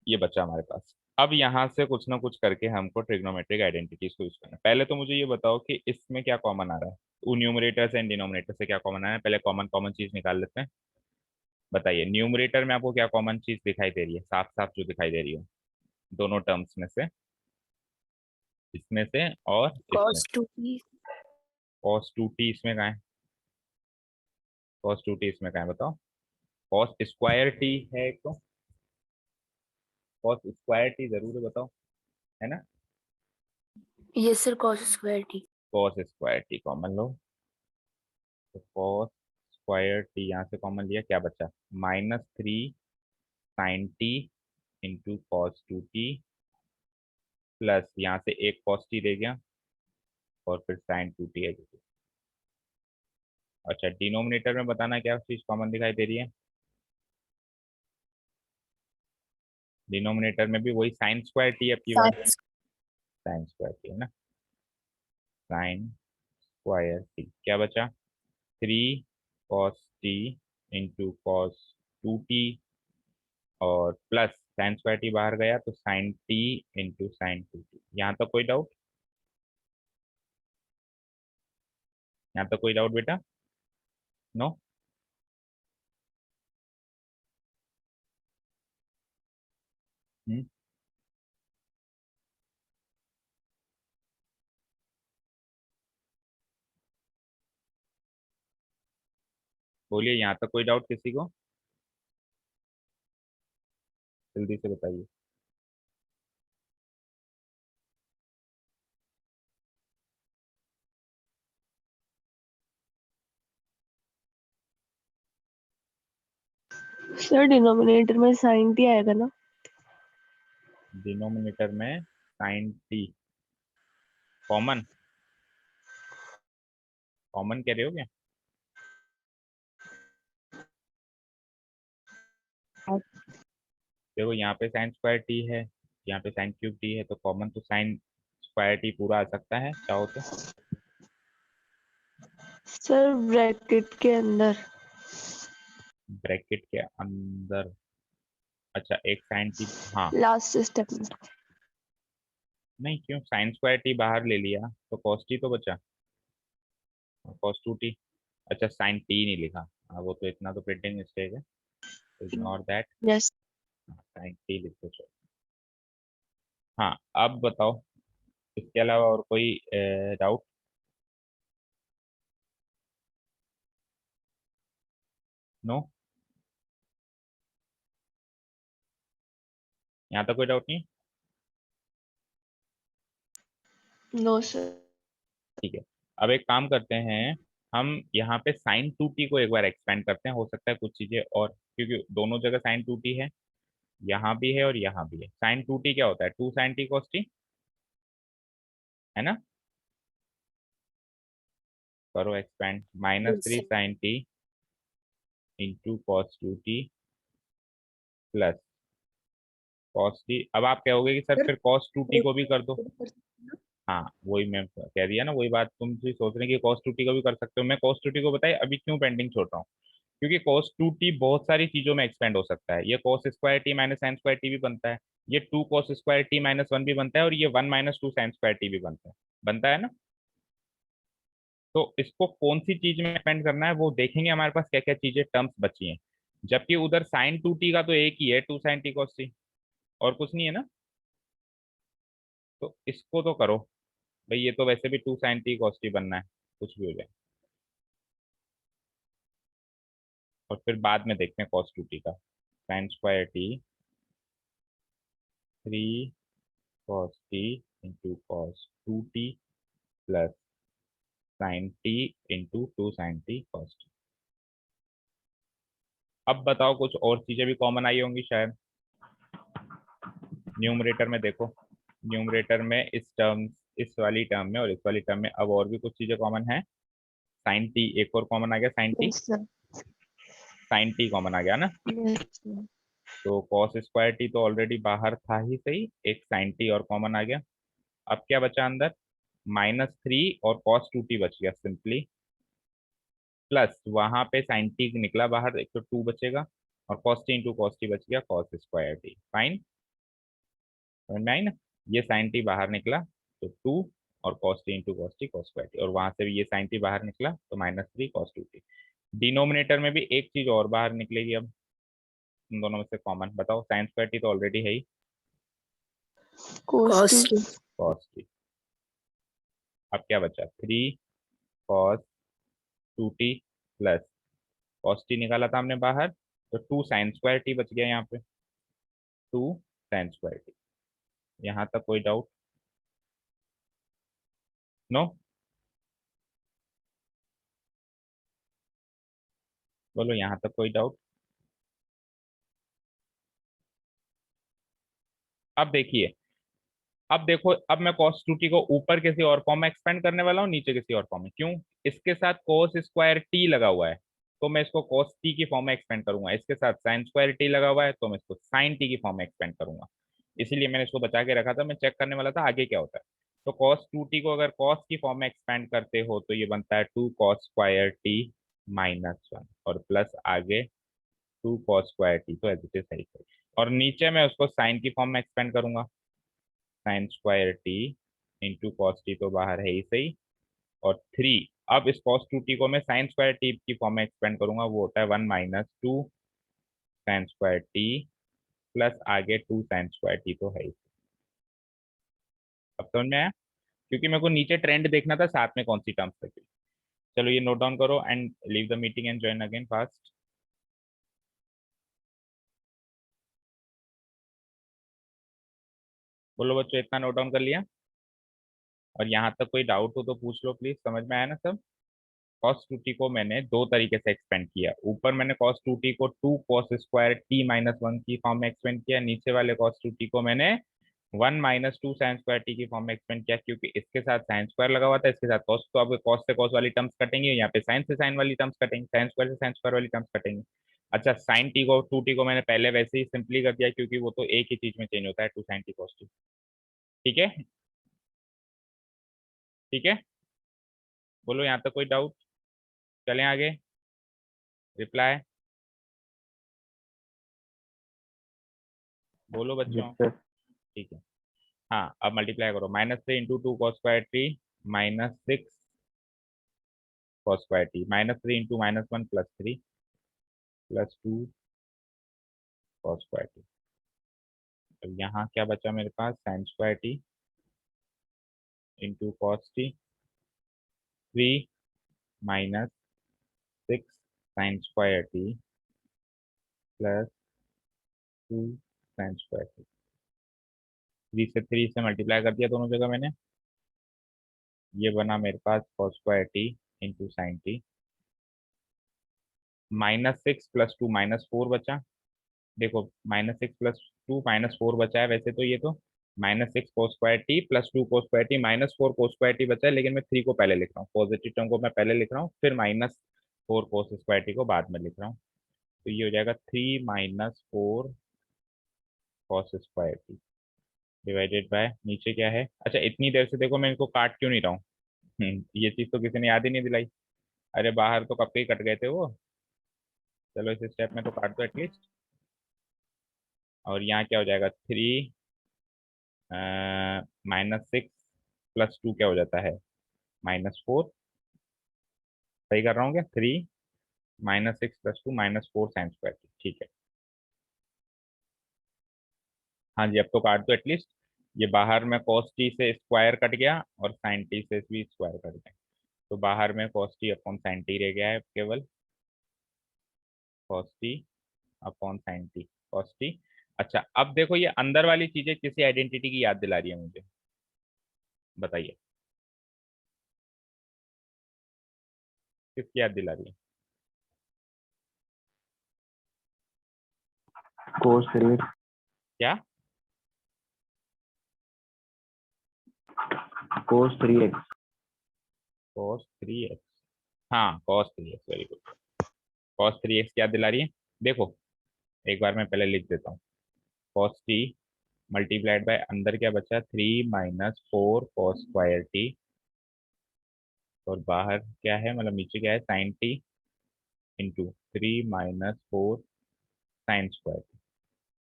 ये बचा हमारे पास। अब यहाँ से कुछ ना कुछ करके हमको ट्रिग्नोमेट्रिक आइडेंटिटीज को यूज करना है। पहले तो मुझे ये बताओ कि इसमें क्या कॉमन आ रहा है, न्यूमरेटर एंड डिनोमिनेटर से क्या कॉमन आ रहा है, पहले कॉमन कॉमन चीज निकाल लेते हैं। बताइए न्यूमरेटर में आपको क्या कॉमन चीज दिखाई दे रही है, साफ साफ जो दिखाई दे रही हो दोनों टर्म्स में से, इसमें से और इसमें। cos 2t cos two T इसमें कहाँ है, कॉस टू टी इसमें कहाँ है बताओ। कॉस स्क्वायर टी है एक तो, कॉस स्क्वायर टी जरूर है बताओ, है ना। yes sir cos square t cos square t common लो, तो कॉस स्क्वायर टी यहाँ से कॉमन लिया, क्या बचा, -3 sin t into cos two t plus यहाँ से एक कॉस टी रह गया और फिर साइन टू टी है। अच्छा, डिनोमिनेटर में बताना क्या चीज कॉमन दिखाई दे रही है, डिनोमिनेटर में भी वही साइन स्क्वायर टी अब की बार, sin साइन स्क्वायर टी है ना, साइन स्क्वायर टी क्या बचा, 3 cos t into cos two t और प्लस साइन स्क्वायर टी बाहर गया तो sine t into sine two t. यहाँ तक कोई डाउट, यहाँ तक कोई डाउट बेटा, नो। हम्म, बोलिए यहाँ तक कोई डाउट किसी को, जल्दी से बताइए। सर डिनोमिनेटर में sin t आएगा ना डिनोमिनेटर में साइन टी कॉमन, कॉमन कह रहे हो क्या, देखो यहाँ पे साइन स्क्वायर टी है, यहाँ पे साइन क्यूब टी है, तो कॉमन तो साइन स्क्वायर टी पूरा आ सकता है चाहो तो। सर ब्रैकेट के अंदर ब्रैकेट के अंदर, अच्छा एक साइन टी, हाँ। लास्ट स्टेप में नहीं क्यों, साइन स्क्वायर टी बाहर ले लिया तो कॉस टी तो बचा, कॉस टू टी। अच्छा साइन टी नहीं लिखा, हाँ वो तो इतना तो प्रिंटिंग मिस्टेक है, ignore that, yes sine t लिख दो चलो। हाँ अब बताओ, इसके अलावा और कोई डाउट, नो, यहाँ तक कोई डाउट नहीं। नो सर ठीक है, अब एक काम करते हैं, हम यहाँ पे साइन टू टी को एक बार एक्सपेंड करते हैं, हो सकता है कुछ चीजें और, क्योंकि दोनों जगह साइन टू टी है, यहाँ भी है और यहाँ भी है। साइन टू टी क्या होता है, 2 sin t cos t, है ना। करो expand, -3 sin t into cos two t plus cos T. अब आप कहोगे कि सर सर फिर कॉस टू टी एक को भी कर दो, और कर सकते हैं ना? हाँ वही मैं कह दिया ना, वही बात तुम भी सोच रहे हैं कि cos 2t को भी कर सकते हो। मैं cos 2t को बताइए अभी क्यों पेंडिंग छोड़ रहा हूँ, क्योंकि cos 2t बहुत सारी चीजों में एक्सपेंड हो सकता है। ये cos square T minus sine square T भी बनता है, ये 2 cos स्क्वायर टी माइनस 1 भी बनता है, और ये 1 माइनस 2 साइन स्क्वायर टी भी बनता है ना। तो इसको कौन सी चीज में एक्सपेंड करना है वो देखेंगे, हमारे पास क्या क्या चीजें टर्म्स बची हैं। जबकि उधर साइन 2t का तो एक ही है, 2 साइन टी cos t, और कुछ नहीं है ना। तो इसको तो करो भाई, ये तो वैसे भी 2 साइन टी cos t बनना है, कुछ भी हो जाए। और फिर बाद में देखते हैं cos 2t का, sine square t 3 cos t into cos 2t plus sine t into 2 sine t cos t। अब बताओ कुछ और चीजें भी कॉमन आई होंगी शायद। न्यूमरेटर में देखो, न्यूमरेटर में इस वाली टर्म में और इस वाली टर्म में अब और भी कुछ चीजें कॉमन है। साइन टी एक और कॉमन आ गया, sine t, yes sir. Sine t common आ गया ना। Yes sir. तो कॉस स्क्वायर टी तो ऑलरेडी बाहर था ही सही, एक साइन टी और कॉमन आ गया। अब क्या बचा अंदर, -3 और cos 2t बच गया सिंपली, प्लस वहां पे साइन टी निकला बाहर, एक तो 2 बचेगा, और cos t into cos t बच गया cos स्क्वायर टी। फाइन, समझ में आई ना। ये साइन टी बाहर निकला तो 2, और cos t into cos t cos square T, और वहां से भी ये साइन टी बाहर निकला तो -3 cos 2t। डिनोमिनेटर में भी एक चीज और बाहर निकलेगी अब, इन दोनों में से कॉमन बताओ, साइन स्क्वायर टी तो ऑलरेडी है ही, cos t। cos t। अब क्या बचा, 3 cos 2t plus cos t निकाला था हमने बाहर, तो 2 साइन स्क्वायर टी बच गया यहाँ पे, 2 साइन स्क्वायर टी। यहाँ तक कोई डाउट? नो, बोलो यहाँ तक कोई डाउट? अब देखिए, अब देखो, अब मैं cos 2t को ऊपर किसी और फॉर्म में एक्सपेंड करने वाला हूँ, नीचे किसी और फॉर्म में। क्यों? इसके साथ cos स्क्वायर t लगा हुआ है, तो मैं इसको cos t की फॉर्म में एक्सपेंड करूंगा। इसके साथ sin स्क्वायर t लगा हुआ है, तो मैं इसको sin t की फॉर्म में एक्सपेंड करूंगा। इसीलिए मैंने इसको बचा के रखा था, मैं चेक करने वाला था आगे क्या होता है। तो cos 2t को अगर cos की फॉर्म में एक्सपेंड करते हो तो ये बनता है 2 cos स्क्वायर t -1, और प्लस आगे 2 cos स्क्वायर t, तो एज इट इज सही सही। और नीचे मैं उसको साइन की फॉर्म में एक्सपेंड करूंगा, sign square t into cos t तो बाहर है ही सही, और 3। अब इस cos 2t को मैं साइन स्क्वायर टी की फॉर्म में एक्सपेंड करूंगा, वो होता है 1 -2 साइन स्क्वायर टी प्लस आगे 2 साइन स्क्वायर टी तो है ही। अब समझ में आया, क्योंकि मेरे को नीचे ट्रेंड देखना था साथ में कौन सी टर्म्स लगी। चलो ये नोट डाउन करो and leave the meeting and join again fast. बोलो बच्चों, इतना नोट डाउन कर लिया? और यहाँ तक कोई डाउट हो तो पूछ लो प्लीज, समझ में आया ना सब। cos 2t को मैंने दो तरीके से एक्सपेंड किया, ऊपर मैंने cos 2t को 2 cos स्क्वायर t -1 की फॉर्म में एक्सपेंड किया, नीचे वाले cos 2t को मैंने 1 -2 साइन स्क्वायर t की फॉर्म में एक्सपेंड किया, क्योंकि इसके साथ साइन स्क्वायर लगा हुआ था, इसके साथ cos, तो अब cos से cos वाली टर्म्स कटेंगे, यहाँ पे साइन से साइन वाली टर्म्स कटेंगे, साइन स्क्वायर से साइन स्क्वायर वाली टर्म्स कटेंगे। अच्छा, साइन टी को 2t को मैंने पहले वैसे ही सिंपली कर दिया, क्योंकि वो तो एक ही चीज में चेंज होता है, 2 साइन टी cos t। ठीक है, ठीक है, बोलो यहाँ तक कोई डाउट? चलें आगे, रिप्लाई बोलो बच्चों। Yes sir. ठीक है, हाँ अब मल्टीप्लाई करो, -3 into 2 cos square t -6 cos square t, -3 into -1 +3 +2 cos square t. तो यहाँ क्या बचा मेरे पास, sine square t into cos t 3 -6 sine square t +2 sine square t. 3 से मल्टीप्लाई कर दिया दोनों जगह मैंने, ये बना मेरे पास cos square t into sine T, -6 +2 -4 बचा। देखो, -6 + 2 -4 बचा है वैसे तो, ये तो -6 cos square t +2 cos square T -4 cos square T बचा है, लेकिन मैं 3 को पहले लिख रहा हूँ, पॉजिटिव टर्म को मैं पहले लिख रहा हूँ, फिर -4 cos स्क्वायर टी को बाद में लिख रहा हूँ। तो ये हो जाएगा 3 -4 cos square t. Divided bye नीचे क्या है। अच्छा इतनी देर से देखो मैं इनको काट क्यों नहीं रहा हूँ। ये चीज तो किसी ने याद ही नहीं दिलाई। अरे बाहर तो कब के ही कट गए थे वो। चलो इस स्टेप में तो काट दो एटलीस्ट। और यहाँ क्या हो जाएगा 3 -6 + 2 क्या हो जाता है -4। सही कर रहा हूँ क्या 3 -6 + 2 -4 साइन स्क्वायर। ठीक है। हाँ जी अब तो काट दो एटलीस्ट। ये बाहर में cos t से स्क्वायर कट गया और sin t से भी स्क्वायर कट गया। तो बाहर में cos t upon sin t रह गया है केवल। cos t upon sin t cos t। अच्छा अब देखो ये अंदर वाली चीजें किसी आइडेंटिटी की याद दिला रही है मुझे। बताइए किसकी याद दिला रही है। cos 3x क्या cos 3x cos 3x। हाँ cos 3x very good. cos 3x क्या दिला रही है। देखो एक बार मैं पहले लिख देता हूँ। cos t मल्टीप्लाइड बाय अंदर क्या बचा 3 -4 cos स्क्वायर t। और बाहर क्या है मतलब नीचे क्या है sin t into 3 -4 sine square.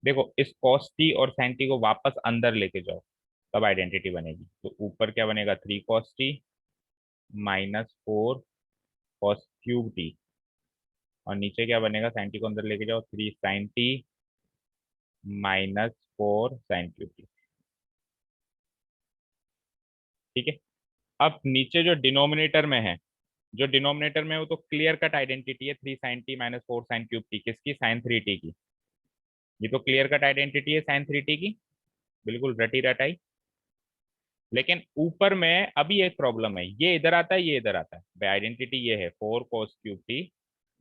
देखो इस cos t और sin t को वापस अंदर लेके जाओ तब आइडेंटिटी बनेगी। तो ऊपर क्या बनेगा 3 cos t -4 cos cube t। और नीचे क्या बनेगा sin t को अंदर लेके जाओ 3 sin t -4 sin cube t। ठीक है। अब नीचे जो डिनोमिनेटर में है, जो डिनोमिनेटर में है वो तो क्लियर कट आइडेंटिटी है 3 sin t -4 sin cube t किसकी sin 3t की। ये तो क्लियर कट आइडेंटिटी है sin 3t की। बिल्कुल रटी रटाई। लेकिन ऊपर में अभी एक प्रॉब्लम है ये इधर आता है ये इधर आता है भाई। आइडेंटिटी ये है 4 cos cube t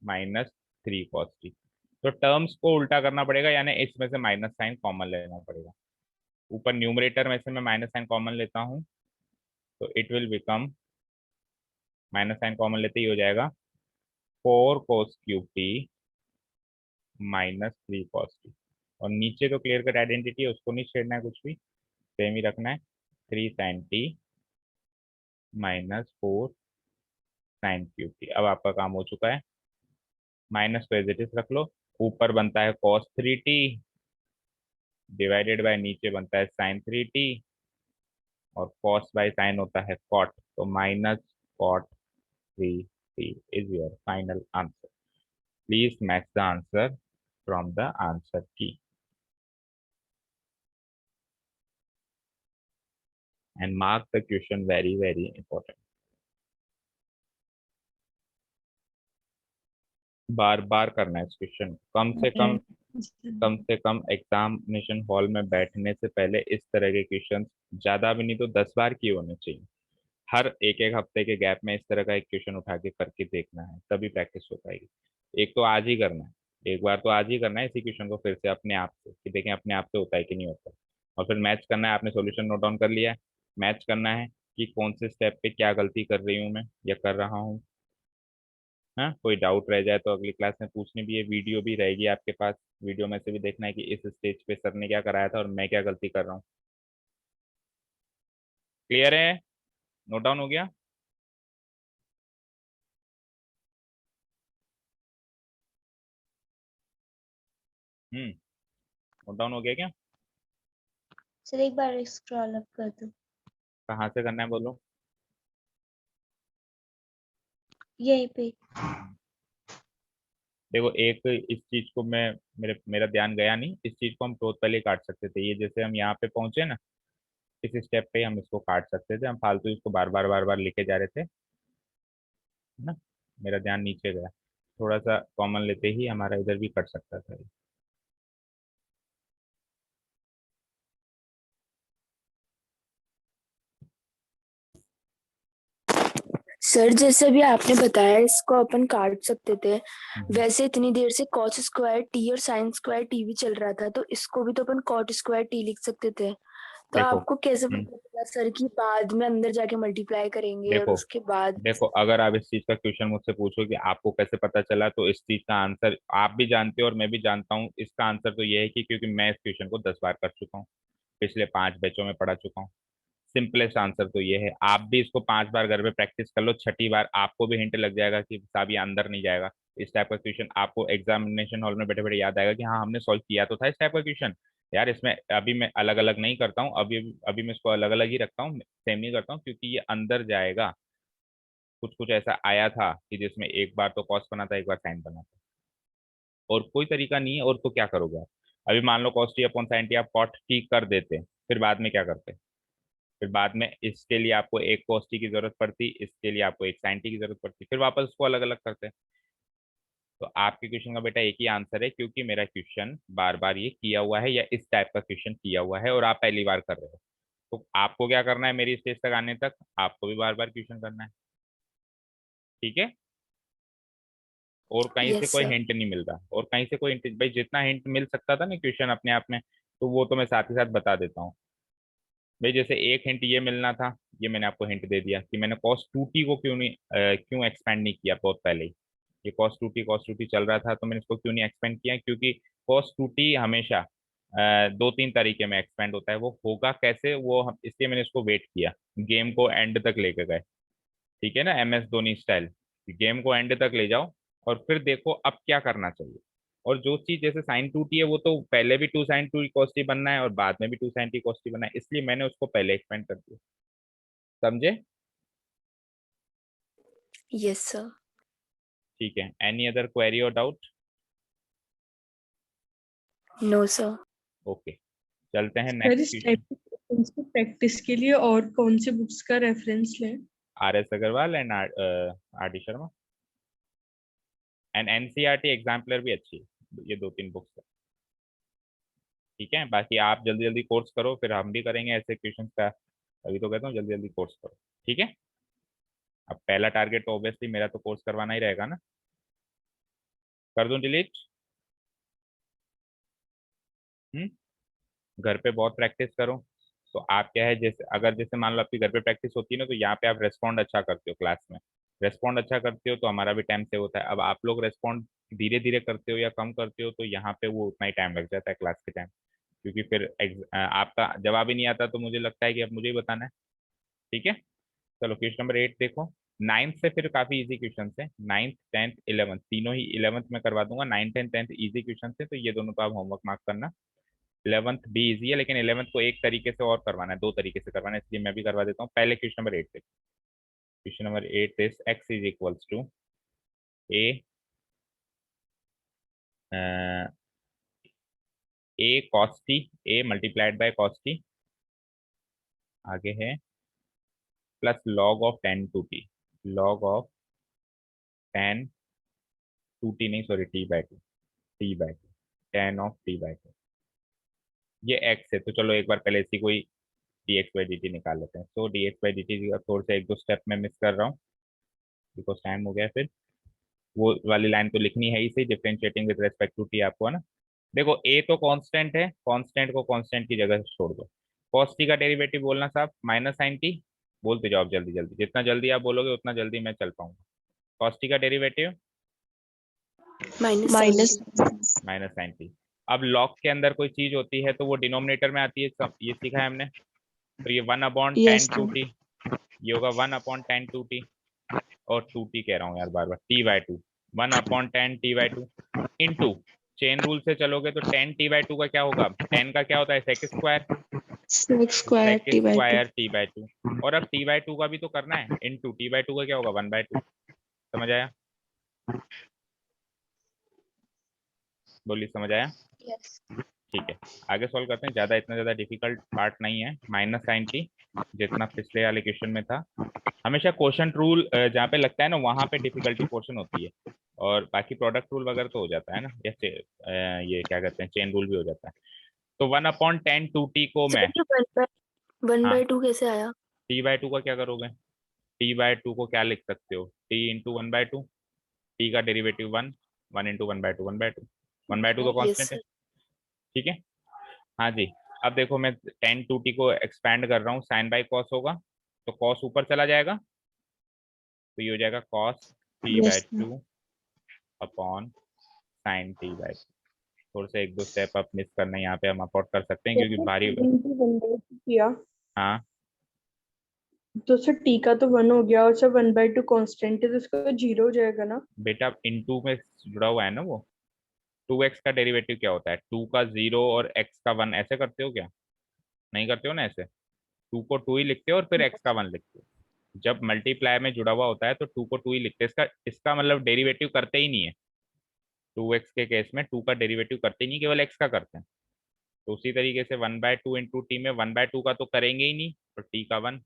-3 cos t। तो टर्म्स को उल्टा करना पड़ेगा यानी इसमें से माइनस साइन कॉमन लेना पड़ेगा। ऊपर न्यूमरेटर में से मैं माइनस साइन कॉमन लेता हूँ तो it will become minus sine common लेते ही हो जाएगा 4 cos cube t -3 cos t। और नीचे तो क्लियर कट आइडेंटिटी है उसको नहीं छेड़ना है कुछ भी सेम ही रखना है 3 sin t -4 sin cube t। अब आपका काम हो चुका है। माइनस को एज इट इज रख लो। ऊपर बनता है cos 3t डिवाइडेड बाय नीचे बनता है sin 3t। और cos बाय sin होता है cot तो -cot 3t is your final answer. Please match the answer from the answer key and mark the question very very important. बार बार करना है इस क्वेश्चन कम से कम। कम से कम एग्जामिनेशन हॉल में बैठने से पहले इस तरह के क्वेश्चन ज्यादा भी नहीं तो 10 बार किए होने चाहिए। हर एक एक हफ्ते के गैप में इस तरह का एक क्वेश्चन उठा के करके देखना है तभी प्रैक्टिस हो पाएगी। एक तो आज ही करना है। एक बार तो आज ही करना है इसी क्वेश्चन को फिर से अपने आप से कि देखें अपने आप से होता है कि नहीं होता। और फिर मैच करना है। आपने सॉल्यूशन नोट डाउन कर लिया है। मैच करना है कि कौन से स्टेप पे क्या गलती कर रही हूँ मैं या कर रहा हूँ। हाँ कोई डाउट रह जाए तो अगली क्लास में पूछनी भी है। वीडियो भी रहेगी आपके पास। वीडियो में से भी देखना है कि इस स्टेज पे सर ने क्या कराया था और मैं क्या गलती कर रहा हूँ। क्लियर है। नोट डाउन हो गया। नोट डाउन हो गया क्या। सर एक बार स्क्रॉल अप कर दो। कहाँ से करना है बोलो। यहीं पे। देखो एक इस चीज को मैं मेरा ध्यान गया नहीं। इस चीज को हम टोटली काट सकते थे। ये जैसे हम यहाँ पे पहुंचे ना इस स्टेप पे हम इसको काट सकते थे। हम फालतू इसको बार बार लिखे जा रहे थे है ना। मेरा ध्यान नीचे गया। थोड़ा सा कॉमन लेते ही हमारा इधर भी कट सकता था। सर जैसे अभी आपने बताया इसको अपन काट सकते थे, हम्म, वैसे इतनी देर से cos स्क्वायर टी और sin स्क्वायर टी भी चल रहा था तो इसको भी तो अपन cot स्क्वायर टी लिख सकते थे। तो देखो आपको कैसे हम्म, पता चला सर कि बाद में अंदर जाके मल्टीप्लाई करेंगे और देखो उसके बाद। देखो अगर आप इस चीज का क्वेश्चन मुझसे पूछो कि आपको कैसे पता चला तो इस चीज का आंसर आप भी जानते हो और मैं भी जानता हूँ। इसका आंसर तो ये है कि क्योंकि मैं इस क्वेश्चन को 10 बार कर चुका हूँ। पिछले 5 बैचों में पढ़ा चुका हूँ। सिंपलेस्ट आंसर तो ये है। आप भी इसको 5 बार घर पे प्रैक्टिस कर लो, छठी बार आपको भी हिंट लग जाएगा कि साहब ये अंदर नहीं जाएगा। इस टाइप का क्वेश्चन आपको एग्जामिनेशन हॉल में बैठे बैठे याद आएगा कि हाँ हमने सॉल्व किया तो था इस टाइप का क्वेश्चन। यार इसमें अभी मैं अलग अलग नहीं करता हूँ, अभी अभी मैं इसको अलग अलग ही रखता हूँ, सेम नहीं करता हूँ, क्योंकि ये अंदर जाएगा। कुछ कुछ ऐसा आया था कि जिसमें एक बार तो कॉस बना था, एक बार साइन बना था, और कोई तरीका नहीं है। और तो क्या करोगे आप? अभी मान लो cos t upon sine t आप कॉट टी कर देते, फिर बाद में क्या करते? फिर बाद में इसके लिए आपको एक cos t की जरूरत पड़ती, इसके लिए आपको एक sin t की जरूरत पड़ती, फिर वापस उसको अलग अलग करते। तो आपके क्वेश्चन का बेटा एक ही आंसर है, क्योंकि मेरा क्वेश्चन बार बार ये किया हुआ है, या इस टाइप का क्वेश्चन किया हुआ है और आप पहली बार कर रहे हो। तो आपको क्या करना है, मेरी स्टेज तक आने तक आपको भी बार बार क्वेश्चन करना है। ठीक है? और कहीं से यस कोई सर। हिंट नहीं मिल रहा, और कहीं से कोई हिंट, भाई जितना हिंट मिल सकता था ना क्वेश्चन अपने आप में, तो वो तो मैं साथ ही साथ बता देता हूँ। भाई जैसे एक हिंट ये मिलना था, ये मैंने आपको हिंट दे दिया कि मैंने cos 2t को क्यों नहीं क्यों एक्सपेंड नहीं किया बहुत पहले ही। ये cos 2t चल रहा था, तो मैंने इसको क्यों नहीं एक्सपेंड किया, क्योंकि cos 2t हमेशा 2-3 तरीके में एक्सपेंड होता है। वो होगा कैसे, वो इसलिए मैंने इसको वेट किया, गेम को एंड तक लेके गए। ठीक है ना, MS धोनी स्टाइल, गेम को एंड तक ले जाओ और फिर देखो अब क्या करना चाहिए। और जो चीज जैसे साइन 2t है, वो तो पहले भी 2 sin 2 cos t बनना है और बाद में भी 2 sin t cos t बनना है, इसलिए मैंने उसको पहले एक्सपेंड कर दिया। समझे? Yes sir. ठीक है, एनी अदर क्वेरी और डाउट? No sir. ओके, चलते हैं सर नेक्स्ट इस क्वेश्चन। टाइप के क्वेश्चंस को प्रैक्टिस के लिए और कौन सी बुक्स का रेफरेंस लें? RS Agarwal and RD Sharma and NCERT exemplar भी अच्छी है, ये 2-3 बुक्स है। ठीक है, बाकी आप जल्दी जल्दी कोर्स करो, फिर हम भी करेंगे ऐसे क्वेश्चंस का। अभी तो कहता हूँ जल्दी जल्दी कोर्स करो। ठीक है, अब पहला टारगेट तो ऑब्वियसली मेरा तो कोर्स करवाना ही रहेगा ना। कर दूं डिलीट? घर पे बहुत प्रैक्टिस करो। तो आप क्या है, जैसे अगर जैसे मान लो आपकी घर पे प्रैक्टिस होती है ना, तो यहाँ पे आप रेस्पॉन्ड अच्छा करते हो क्लास में, रेस्पॉन्ड अच्छा करते हो तो हमारा भी टाइम सेव होता है। अब आप लोग रेस्पॉन्ड धीरे धीरे करते हो या कम करते हो, तो यहाँ पे वो उतना ही टाइम लग जाता है क्लास के टाइम, क्योंकि फिर आपका जवाब ही नहीं आता, तो मुझे लगता है कि अब मुझे ही बताना है। ठीक है, चलो क्वेश्चन नंबर 8 देखो। 9th से फिर काफी इजी क्वेश्चन है, 9th 10th 11th तीनों ही, 11th में करवा दूंगा, 9th and 10th easy question है, तो ये दोनों तो आप होमवर्क मार्क करना। 11th भी इजी है, लेकिन 11th को एक तरीके से और करवाना है, 2 तरीके से करवाना है, इसलिए मैं भी करवा देता हूँ। पहले क्वेश्चन नंबर 8 देखो। Question number 8 is x is equals to a a cos t, a multiplied by cos t, आगे है plus log of 10 two t, log of 10 two t नहीं sorry t by two, 10 of t/2। ये x है, तो चलो एक बार पहले इसी कोई dx/dt निकाल लेते हैं। तो dx/dt थोड़ा सा एक दो स्टेप में मिस कर रहा हूँ, बिकॉज टाइम हो गया। फिर वो वाली लाइन तो लिखनी है ही सही, differentiating with respect to t आपको, है ना। देखो a तो कांस्टेंट है, कांस्टेंट को कांस्टेंट की जगह छोड़ दो। cos t का डेरिवेटिव बोलना साहब, माइनस साइन टी, बोलते जाओ जल्दी जल्दी, जितना जल्दी आप बोलोगे उतना जल्दी मैं चल पाऊंगा। cos t का derivative minus minus sine t. अब log के अंदर कोई चीज होती है तो वो डिनोमिनेटर में आती है, ये सीखा है हमने। तो ये 1/10 टू टी, ये होगा 1/10 टू टी, और 2t कह रहा हूँ यार बार बार, t/2, 1/10 t/2 into, chain rule से चलोगे तो 10 t/2 का क्या होगा, 10 का क्या होता है sec square, square sec t/2। Square t/2, और अब t/2 का भी तो करना है, इंटू t/2 का क्या होगा 1/2। समझ आया? बोलिए समझ आया? यस। ठीक है, आगे सॉल्व करते हैं, ज्यादा इतना ज्यादा डिफिकल्ट पार्ट नहीं है। माइनस साइन टी जितना पिछले वाले क्वेश्चन में था, हमेशा क्वेश्चन रूल जहाँ पे लगता है ना वहां पे डिफिकल्टी पोर्शन होती है, और बाकी प्रोडक्ट रूल वगैरह तो हो जाता है ना, जैसे ये क्या कहते हैं चेन रूल भी हो जाता है। तो 1/10 टू टी को सर मैं, ये वन हाँ बाय टू कैसे आया? t/2 का क्या करोगे, t/2 को क्या लिख सकते हो, t इंटू 1/2, टी का डेरिवेटिव 1, 1 इंटू 1/2 1/2, 1/2 तो यस कांस्टेंट है। सर। ठीक है, हाँ जी। अब देखो मैं 10 टू टी को एक्सपैंड कर रहा हूँ, साइन बाई कॉस होगा, तो कॉस ऊपर चला जाएगा, तो ये हो जाएगा cos t/2 upon sine t/2। थोड़े से 1-2 स्टेप आप मिस करना यहाँ पे हम अफोर्ड कर सकते हैं क्योंकि भारी। किया हाँ तो सर टी का तो 1 हो गया और सर 1/2 कांस्टेंट है तो इसका 0 हो जाएगा ना। बेटा इनटू में जुड़ा हुआ है ना वो। 2x का डेरिवेटिव क्या होता है? 2 का 0 और x का 1 ऐसे करते हो क्या? नहीं करते हो ना ऐसे। 2 को 2 ही लिखते हो और फिर x का 1 लिखते हो। जब मल्टीप्लाई में जुड़ा हुआ होता है तो 2 को 2 ही लिखते हैं। इसका इसका मतलब डेरिवेटिव करते ही नहीं है। 2x के केस में 2 का डेरिवेटिव करते ही नहीं, केवल x का करते हैं। तो उसी तरीके से 1/2 इंटू टी में 1/2 का तो करेंगे ही नहीं, तो टी का 1।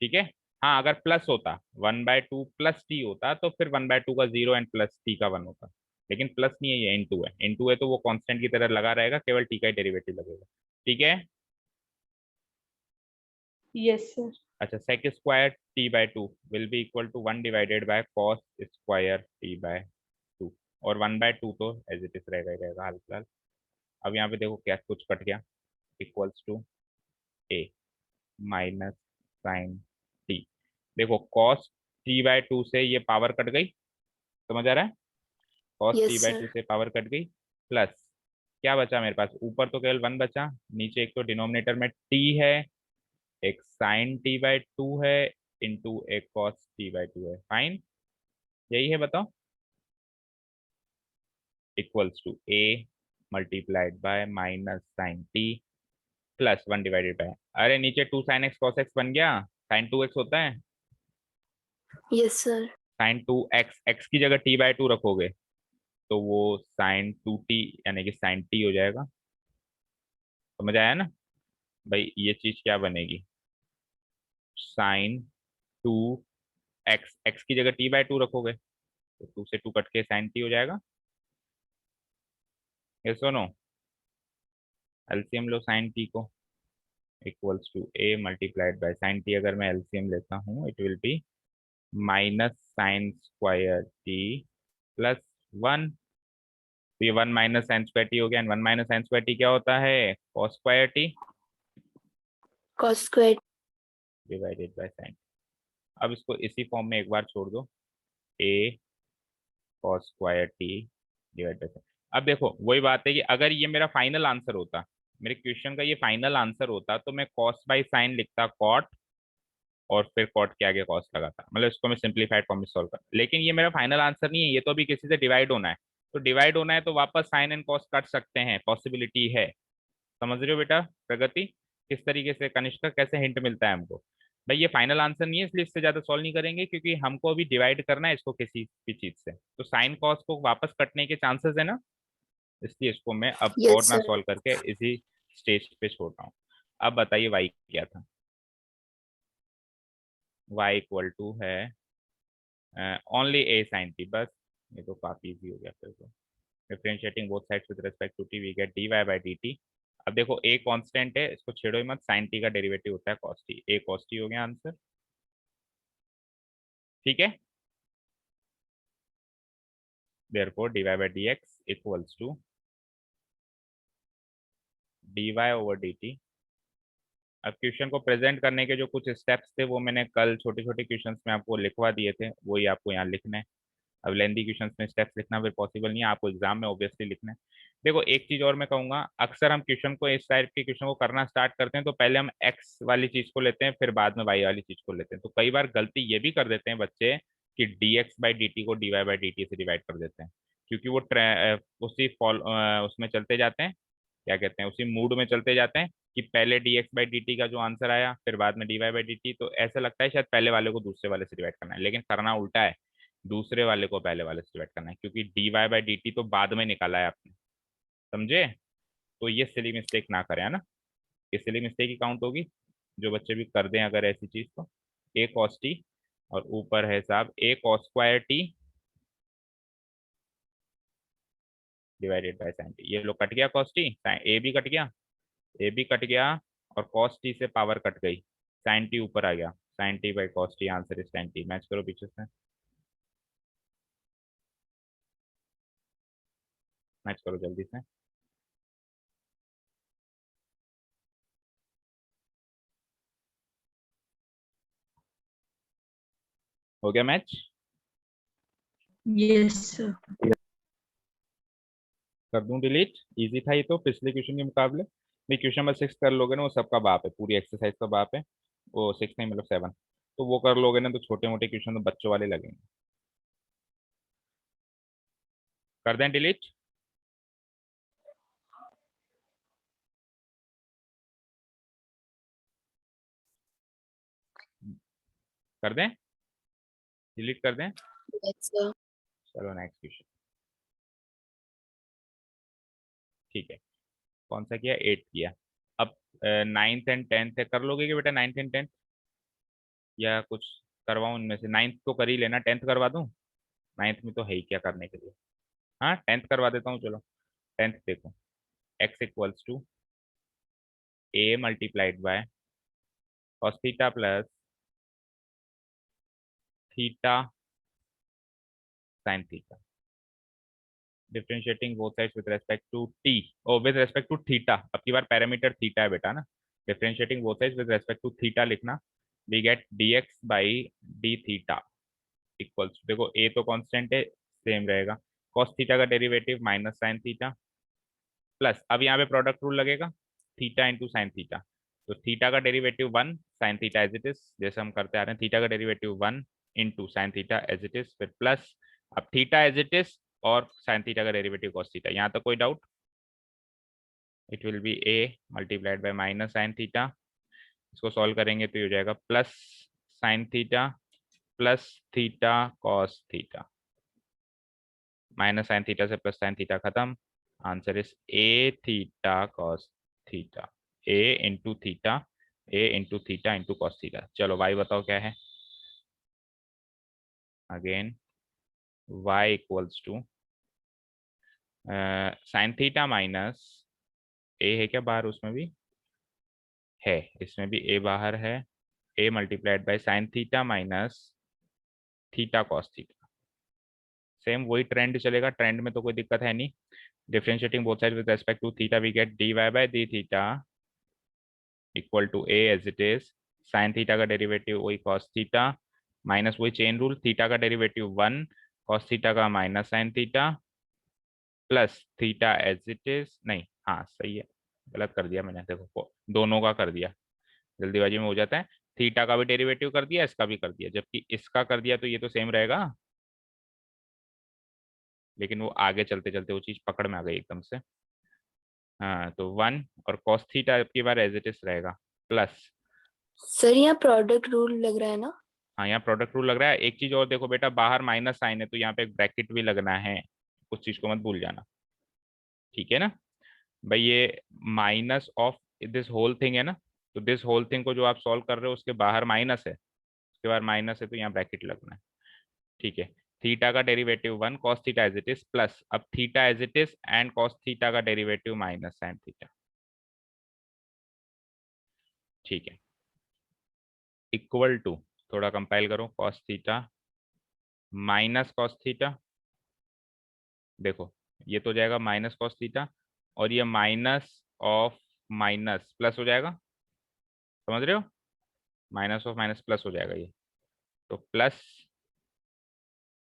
ठीक है। हाँ अगर प्लस होता 1/2 प्लस टी होता तो फिर 1/2 का 0 एंड प्लस टी का 1 होता। लेकिन प्लस नहीं है, ये इनटू है। इनटू है तो वो कांस्टेंट की तरह लगा रहेगा, केवल टी का ही डेरिवेटिव लगेगा। ठीक है। Yes sir. अच्छा, sec square t by 2 will be equal to 1 divided by cos square t by 2। और 1/2 तो एज इट इज रहेगा ही रहेगा हाल फिलहाल। अब यहाँ पे देखो क्या कुछ कट गया, equals to a minus sine t. देखो कॉस टी बाय 2 से ये पावर कट गई, समझ आ रहा है? Cos t yes by 2 sir. से पावर कट गई, प्लस क्या बचा मेरे पास? ऊपर तो केवल 1 बचा, नीचे एक तो डिनोमिनेटर में टी है, एक साइन टी बाय 2 है, इंटू एक कॉस टी बाय 2 है। फाइन, यही है बताओ। Equals to a multiplied by minus sine t plus 1 divided by, अरे नीचे 2 साइन एक्स कॉस एक्स बन गया, साइन 2x होता है। Yes sir. Sign 2x, x की जगह टी बाय 2 रखोगे तो वो साइन 2t यानी कि साइन टी हो जाएगा। समझ आया ना भाई? ये चीज क्या बनेगी? साइन 2x, एक्स की जगह टी बाय 2 रखोगे तो 2 से 2 कट के साइन टी हो जाएगा। ये सुनो, एलसीएम लो साइन टी को, equals to a multiplied by sine t. अगर मैं एलसीएम लेता हूँ it will be minus sine square t plus 1। तो ये 1 माइनस साइन स्क्वायर टी हो गया, 1 माइनस साइन स्क्वायर टी क्या होता है? Cos square t cos square. Divided by sine. अब इसको इसी फॉर्म में एक बार छोड़ दो, a cos square t divide by sine. अब देखो वही बात है कि अगर ये मेरा फाइनल आंसर होता, मेरे क्वेश्चन का ये फाइनल आंसर होता, तो मैं कॉस बाई साइन लिखता कॉट, और फिर कॉट के आगे कॉस लगाता, मतलब इसको मैं सिंप्लीफाइड फॉर्म में सॉल्व कर। लेकिन ये मेरा फाइनल आंसर नहीं है, ये तो अभी किसी से डिवाइड होना है। तो डिवाइड होना है तो वापस साइन एंड कॉस काट सकते हैं, पॉसिबिलिटी है। समझ रहे हो बेटा प्रगति? किस तरीके से कनिष्ठ कैसे हिंट मिलता है हमको? भाई ये फाइनल आंसर नहीं है इसलिए इससे ज्यादा सॉल्व नहीं करेंगे, क्योंकि हमको अभी डिवाइड करना है इसको किसी भी चीज से, तो साइन कॉस को वापस कटने के चांसेस है ना, इसलिए इसको मैं अब और यस ना सर। सॉल्व करके इसी स्टेज पे छोड़ रहा हूँ। अब बताइए वाई क्या था? वाई इक्वल टू है ओनली ए साइन टी, बस। ये तो काफी इजी हो गया फिर तो। Differentiating both sides with respect to t we get d y by d t. अब देखो ए कांस्टेंट है, इसको छेड़ो ही मत, साइन टी का डेरिवेटिव होता है cos t, a cos t हो गया आंसर। ठीक है। Therefore d y by d x equals to d y over d t. अब क्वेश्चन को प्रेजेंट करने के जो कुछ स्टेप्स थे वो मैंने कल छोटे छोटे क्वेश्चंस में आपको लिखवा दिए थे, वही आपको यहाँ लिखना है। अब लेंदी क्वेश्चंस में स्टेप्स लिखना फिर पॉसिबल नहीं है, आपको एग्जाम में ऑब्वियसली लिखना है। देखो एक चीज और मैं कहूंगा, अक्सर हम क्वेश्चन को इस टाइप के क्वेश्चन को करना स्टार्ट करते हैं तो पहले हम एक्स वाली चीज को लेते हैं, फिर बाद में वाई वाली चीज को लेते हैं। तो कई बार गलती ये भी कर देते हैं बच्चे कि d x by d t को d y by d t से डिवाइड कर देते हैं, क्योंकि वो उसी फॉल उसमें चलते जाते हैं, क्या कहते हैं, उसी मूड में चलते जाते हैं कि पहले d x by d t का जो आंसर आया फिर बाद में d y by d t, तो ऐसा लगता है शायद पहले वाले को दूसरे वाले से डिवाइड करना है, लेकिन करना उल्टा है, दूसरे वाले को पहले वाले से डिवाइड करना है, क्योंकि d y by d t तो बाद में निकाला है आपने। समझे? तो ये सिली मिस्टेक ना करें, है ना? ये सिली मिस्टेक ही काउंट होगी, जो बच्चे भी कर दें अगर ऐसी चीज तो। ए कॉस टी और ऊपर है साहब a cos square t divided by sine t. ये लो कट गया कॉस टी, ए भी कट गया, ए भी कट गया, और कॉस टी से पावर कट गई, साइन टी ऊपर आ गया, sine t by cos t, answer is sine t. Match करो पीछे से, मैच करो जल्दी से। हो गया मैच? Yes sir. कर दूं डिलीट? इजी था ये तो पिछले क्वेश्चन के मुकाबले। नहीं, क्वेश्चन नंबर 6 कर लोगे ना, वो सबका बाप है, पूरी एक्सरसाइज का बाप है। वो 6 नहीं मतलब 7। तो वो कर लोगे ना तो छोटे मोटे क्वेश्चन तो बच्चों वाले लगेंगे। कर दें डिलीट? कर दें? डिलीट कर दें? Yes, sir. चलो नेक्स्ट क्वेश्चन। ठीक है, कौन सा किया? 8 किया। अब 9th एंड 10th है, कर लोगे कि बेटा 9th एंड 10th, या कुछ करवाऊं उनमें से? 9th तो कर ही लेना, 10th करवा दूं? 9th में तो है ही क्या करने के लिए। हाँ 10th करवा देता हूँ चलो। 10th देखो, x equals to a multiplied by cos theta plus theta sin theta, differentiating both sides with respect to t, oh with respect to theta, अब की बार पैरामीटर थीटा है बेटा ना। Differentiating both sides with respect to theta लिखना, we get dx by d theta equals, देखो a तो constant है, सेम रहेगा, cos थीटा का derivative minus sin theta plus, अब यहाँ पे प्रोडक्ट रूल लगेगा, थीटा इंटू साइन थीटा। तो थीटा का derivative 1, sine theta as it is, जैसे हम करते आ रहे हैं, थीटा का derivative 1 into sine theta as it is, फिर प्लस, अब थीटा एज इट इज और साइन थीटा का डेरिवेटिव कॉस थीटा। यहाँ तक कोई doubt? It will be a multiplied by minus sine theta, इसको सॉल्व करेंगे तो ये हो जाएगा plus sine theta plus theta cos theta, minus sine theta से प्लस साइन थीटा खत्म, answer is a theta cos theta, a into theta, a into theta into cos theta. चलो y बताओ क्या है? Again y equals to sine theta minus, a है क्या बाहर? उसमें भी है, इसमें भी ए बाहर है, a multiplied by sine theta minus theta cos theta. Same वही ट्रेंड चलेगा, ट्रेंड में तो कोई दिक्कत है नहीं। Differentiating both side with respect to theta, we get d y by d theta equal to a as it is, sine theta का derivative वही कॉस थीटा, माइनस वही चेन रूल, थीटा का डेरिवेटिव 1 कॉस थीटा का minus sine theta plus theta as it is, नहीं हाँ सही है, गलत कर दिया मैंने, देखो दोनों का कर दिया, जल्दीबाजी में हो जाता है। थीटा का भी डेरिवेटिव कर दिया, इसका भी कर दिया, जबकि इसका कर दिया तो ये तो सेम रहेगा, लेकिन वो आगे चलते चलते वो चीज पकड़ में आ गई एकदम से। हाँ तो 1 और कॉस थीटा की बार एज इट इज रहेगा प्लस, सर यहाँ प्रोडक्ट रूल लग रहा है ना? हाँ यहाँ प्रोडक्ट रूल लग रहा है। एक चीज और देखो बेटा, बाहर माइनस साइन है तो यहाँ पे एक ब्रैकेट भी लगना है, उस चीज को मत भूल जाना, ठीक है ना भाई? ये minus of this whole thing है ना, तो दिस होल थिंग को जो आप सॉल्व कर रहे हो उसके बाहर माइनस है, उसके बाहर माइनस है तो यहाँ ब्रैकेट लगना है, ठीक है। थीटा का derivative 1 cos theta as it is plus, अब theta as it is and cos theta का डेरिवेटिव माइनस साइन थीटा, ठीक है, इक्वल टू, थोड़ा कंपाइल करो, cos theta minus cos theta, देखो ये तो हो जाएगा माइनस कॉस थीटा, और ये माइनस ऑफ माइनस प्लस हो जाएगा, समझ रहे हो? माइनस ऑफ माइनस प्लस हो जाएगा ये, तो plus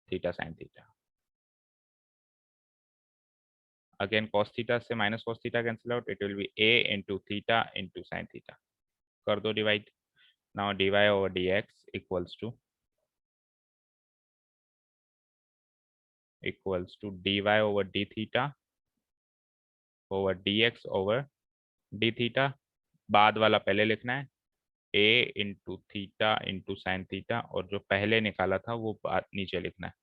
theta sine theta, again cos theta से minus cos theta cancel out, it will be a into theta into sine theta, कर दो divide, now d y over d x equals to d y over d theta over d x over d theta, बाद वाला पहले लिखना है, a into theta into sine theta, और जो पहले निकाला था वो बात नीचे लिखना है,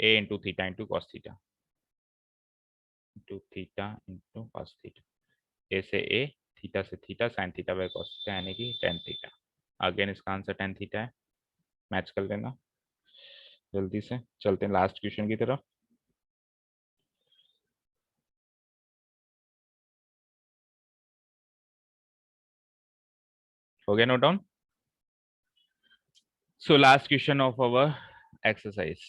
a into theta into cos theta into theta into cos theta, a से ए, थीटा से theta, sine theta by cos theta यानी कि टेन थीटा। अगेन इसका आंसर टेन थीटा है, मैच कर देना। जल्दी से चलते हैं लास्ट क्वेश्चन की तरफ। हो गया note down? So last question of our exercise,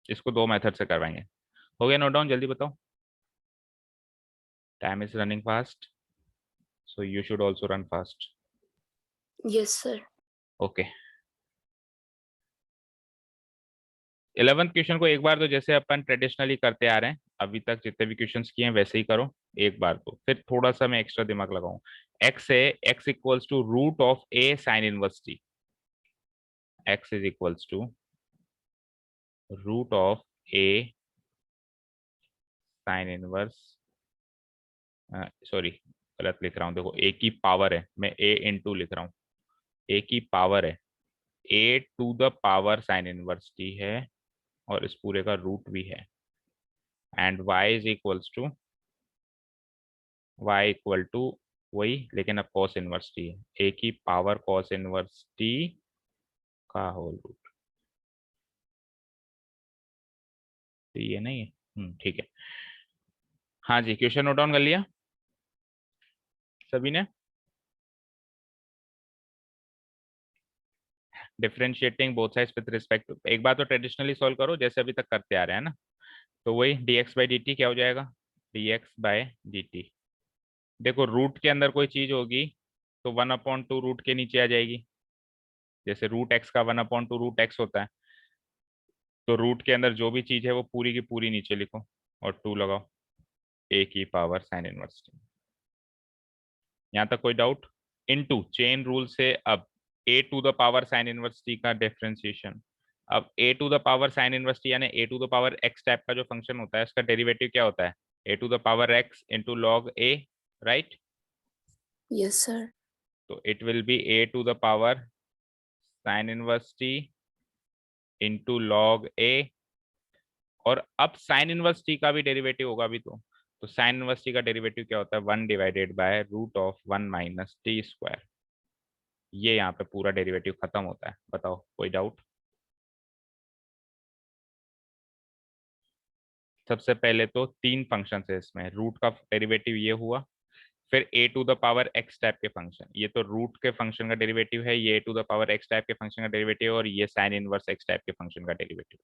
इसको दो मेथड से करवाएंगे। हो गया नोट डाउन? जल्दी बताओ, time is running fast, so you should also run fast. Yes, sir. Okay 11th question को एक बार तो जैसे अपन ट्रेडिशनली करते आ रहे हैं अभी तक जितने भी क्वेश्चंस किए हैं वैसे ही करो एक बार, तो फिर थोड़ा सा मैं एक्स्ट्रा दिमाग लगाऊं। एक्स है, x equals to root of a sine inverse t, x is equals to root of a sine inverse, sorry गलत लिख रहा हूँ, देखो ए की पावर है, मैं ए इंटू लिख रहा हूँ, ए की पावर है, a to the power sine inverse t है और इस पूरे का रूट भी है, and y is equals to, y equal to वही लेकिन अब कॉस इनवर्स टी है, ए की पावर कॉस इनवर्स टी का होल रूट, तो ये नहीं है, ठीक है। हाँ जी, क्वेश्चन नोट डाउन कर लिया सभी ने? Differentiating both sides with respect, एक बार तो ट्रेडिशनली सॉल्व करो जैसे अभी तक करते आ रहे हैं ना, तो वही dx बाई dt क्या हो जाएगा, dx बाय dt। देखो रूट के अंदर कोई चीज होगी तो 1/2 रूट के नीचे आ जाएगी, जैसे रूट एक्स का 1/2 रूट एक्स होता है, तो रूट के अंदर जो भी चीज है वो पूरी की पूरी नीचे लिखो और 2 लगाओ, ए की पावर साइन इनवर्स टी। यहाँ तक कोई डाउट? इनटू चेन रूल से अब a to the power sine inverse t का डिफरेंशिएशन, अब a to the power sine inverse t यानी a to the power x type का जो फंक्शन होता है उसका डेरिवेटिव क्या होता है, a to the power x into log a, right? Yes sir. तो it will be a to the power sine inverse t into log a, और अब साइन इनवर्स टी का भी डेरिवेटिव होगा अभी तो साइन इनवर्स टी का derivative क्या होता है, 1 divided by root of 1 minus t square, ये यहाँ पे पूरा डेरिवेटिव खत्म होता है। बताओ कोई डाउट? सबसे पहले तो 3 फंक्शन है इसमें, रूट का डेरिवेटिव ये हुआ, फिर a to the power x type के फंक्शन, ये तो रूट के फंक्शन का डेरिवेटिव है, ये a to the power x type के फंक्शन का डेरिवेटिव, और ये साइन इनवर्स एक्स टाइप के फंक्शन का डेरिवेटिव।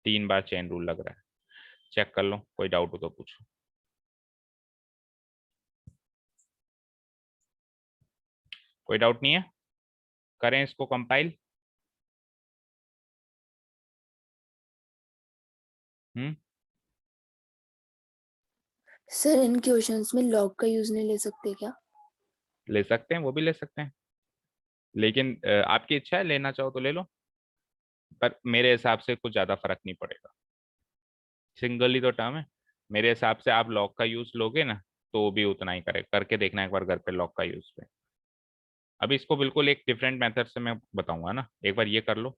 3 बार चेन रूल लग रहा है, चेक कर लो, कोई डाउट हो तो पूछो। कोई डाउट नहीं है? करें इसको कंपाइल। हम्म, सर इन क्वेश्चंस में लॉग का यूज नहीं ले सकते क्या? ले सकते हैं, वो भी ले सकते हैं, लेकिन आपकी इच्छा है, लेना चाहो तो ले लो, पर मेरे हिसाब से कुछ ज्यादा फर्क नहीं पड़ेगा, सिंगल ही तो टर्म है। मेरे हिसाब से आप लॉग का यूज लोगे ना तो भी उतना ही करे, करके देखना एक बार घर पे लॉग का यूज पे। अभी इसको बिल्कुल एक डिफरेंट मेथड से मैं बताऊंगा ना, एक बार ये कर लो,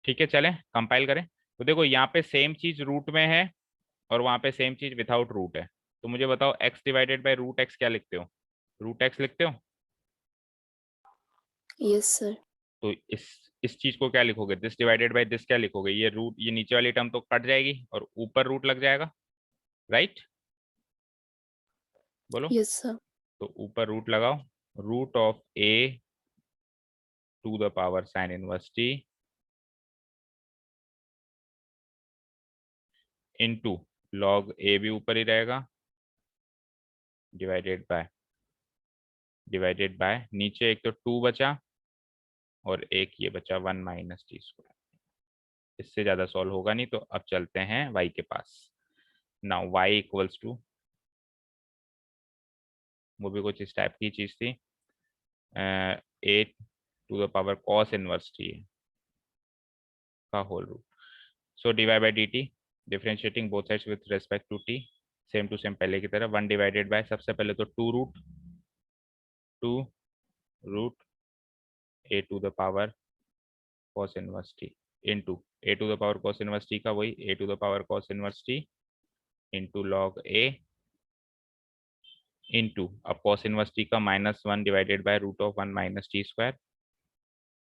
ठीक है? चलें कंपाइल करें। तो देखो यहाँ पे सेम चीज रूट में है और वहां पे सेम चीज विदाउट रूट है, तो मुझे बताओ x divided by root x क्या लिखते हो, रूट एक्स लिखते हो? Yes sir. तो इस चीज को क्या लिखोगे, दिस डिवाइडेड बाय दिस क्या लिखोगे, ये रूट, ये नीचे वाली टर्म तो कट जाएगी और ऊपर रूट लग जाएगा, राइट? बोलो। Yes sir. तो ऊपर रूट लगाओ, root of a to the power sine inverse t into log a भी ऊपर ही रहेगा, डिवाइडेड बाय नीचे एक तो 2 बचा और एक ये बचा 1 माइनस टी स्क्वायर। इससे ज्यादा सॉल्व होगा नहीं, तो अब चलते हैं y के पास। नाउ y इक्वल्स टू, वो भी कुछ इस टाइप की चीज थी, a to the power cos inverse t का whole root, so divide by dt, differentiating both sides with respect to t, same to same पहले की तरह, 1 डिवाइडेड बाय, सबसे पहले तो 2 root a to the power cos inverse t into a to the power cos inverse t का वही a to the power cos inverse t into log a into, अब cos inverse t का -1 divided by root of 1 minus t square,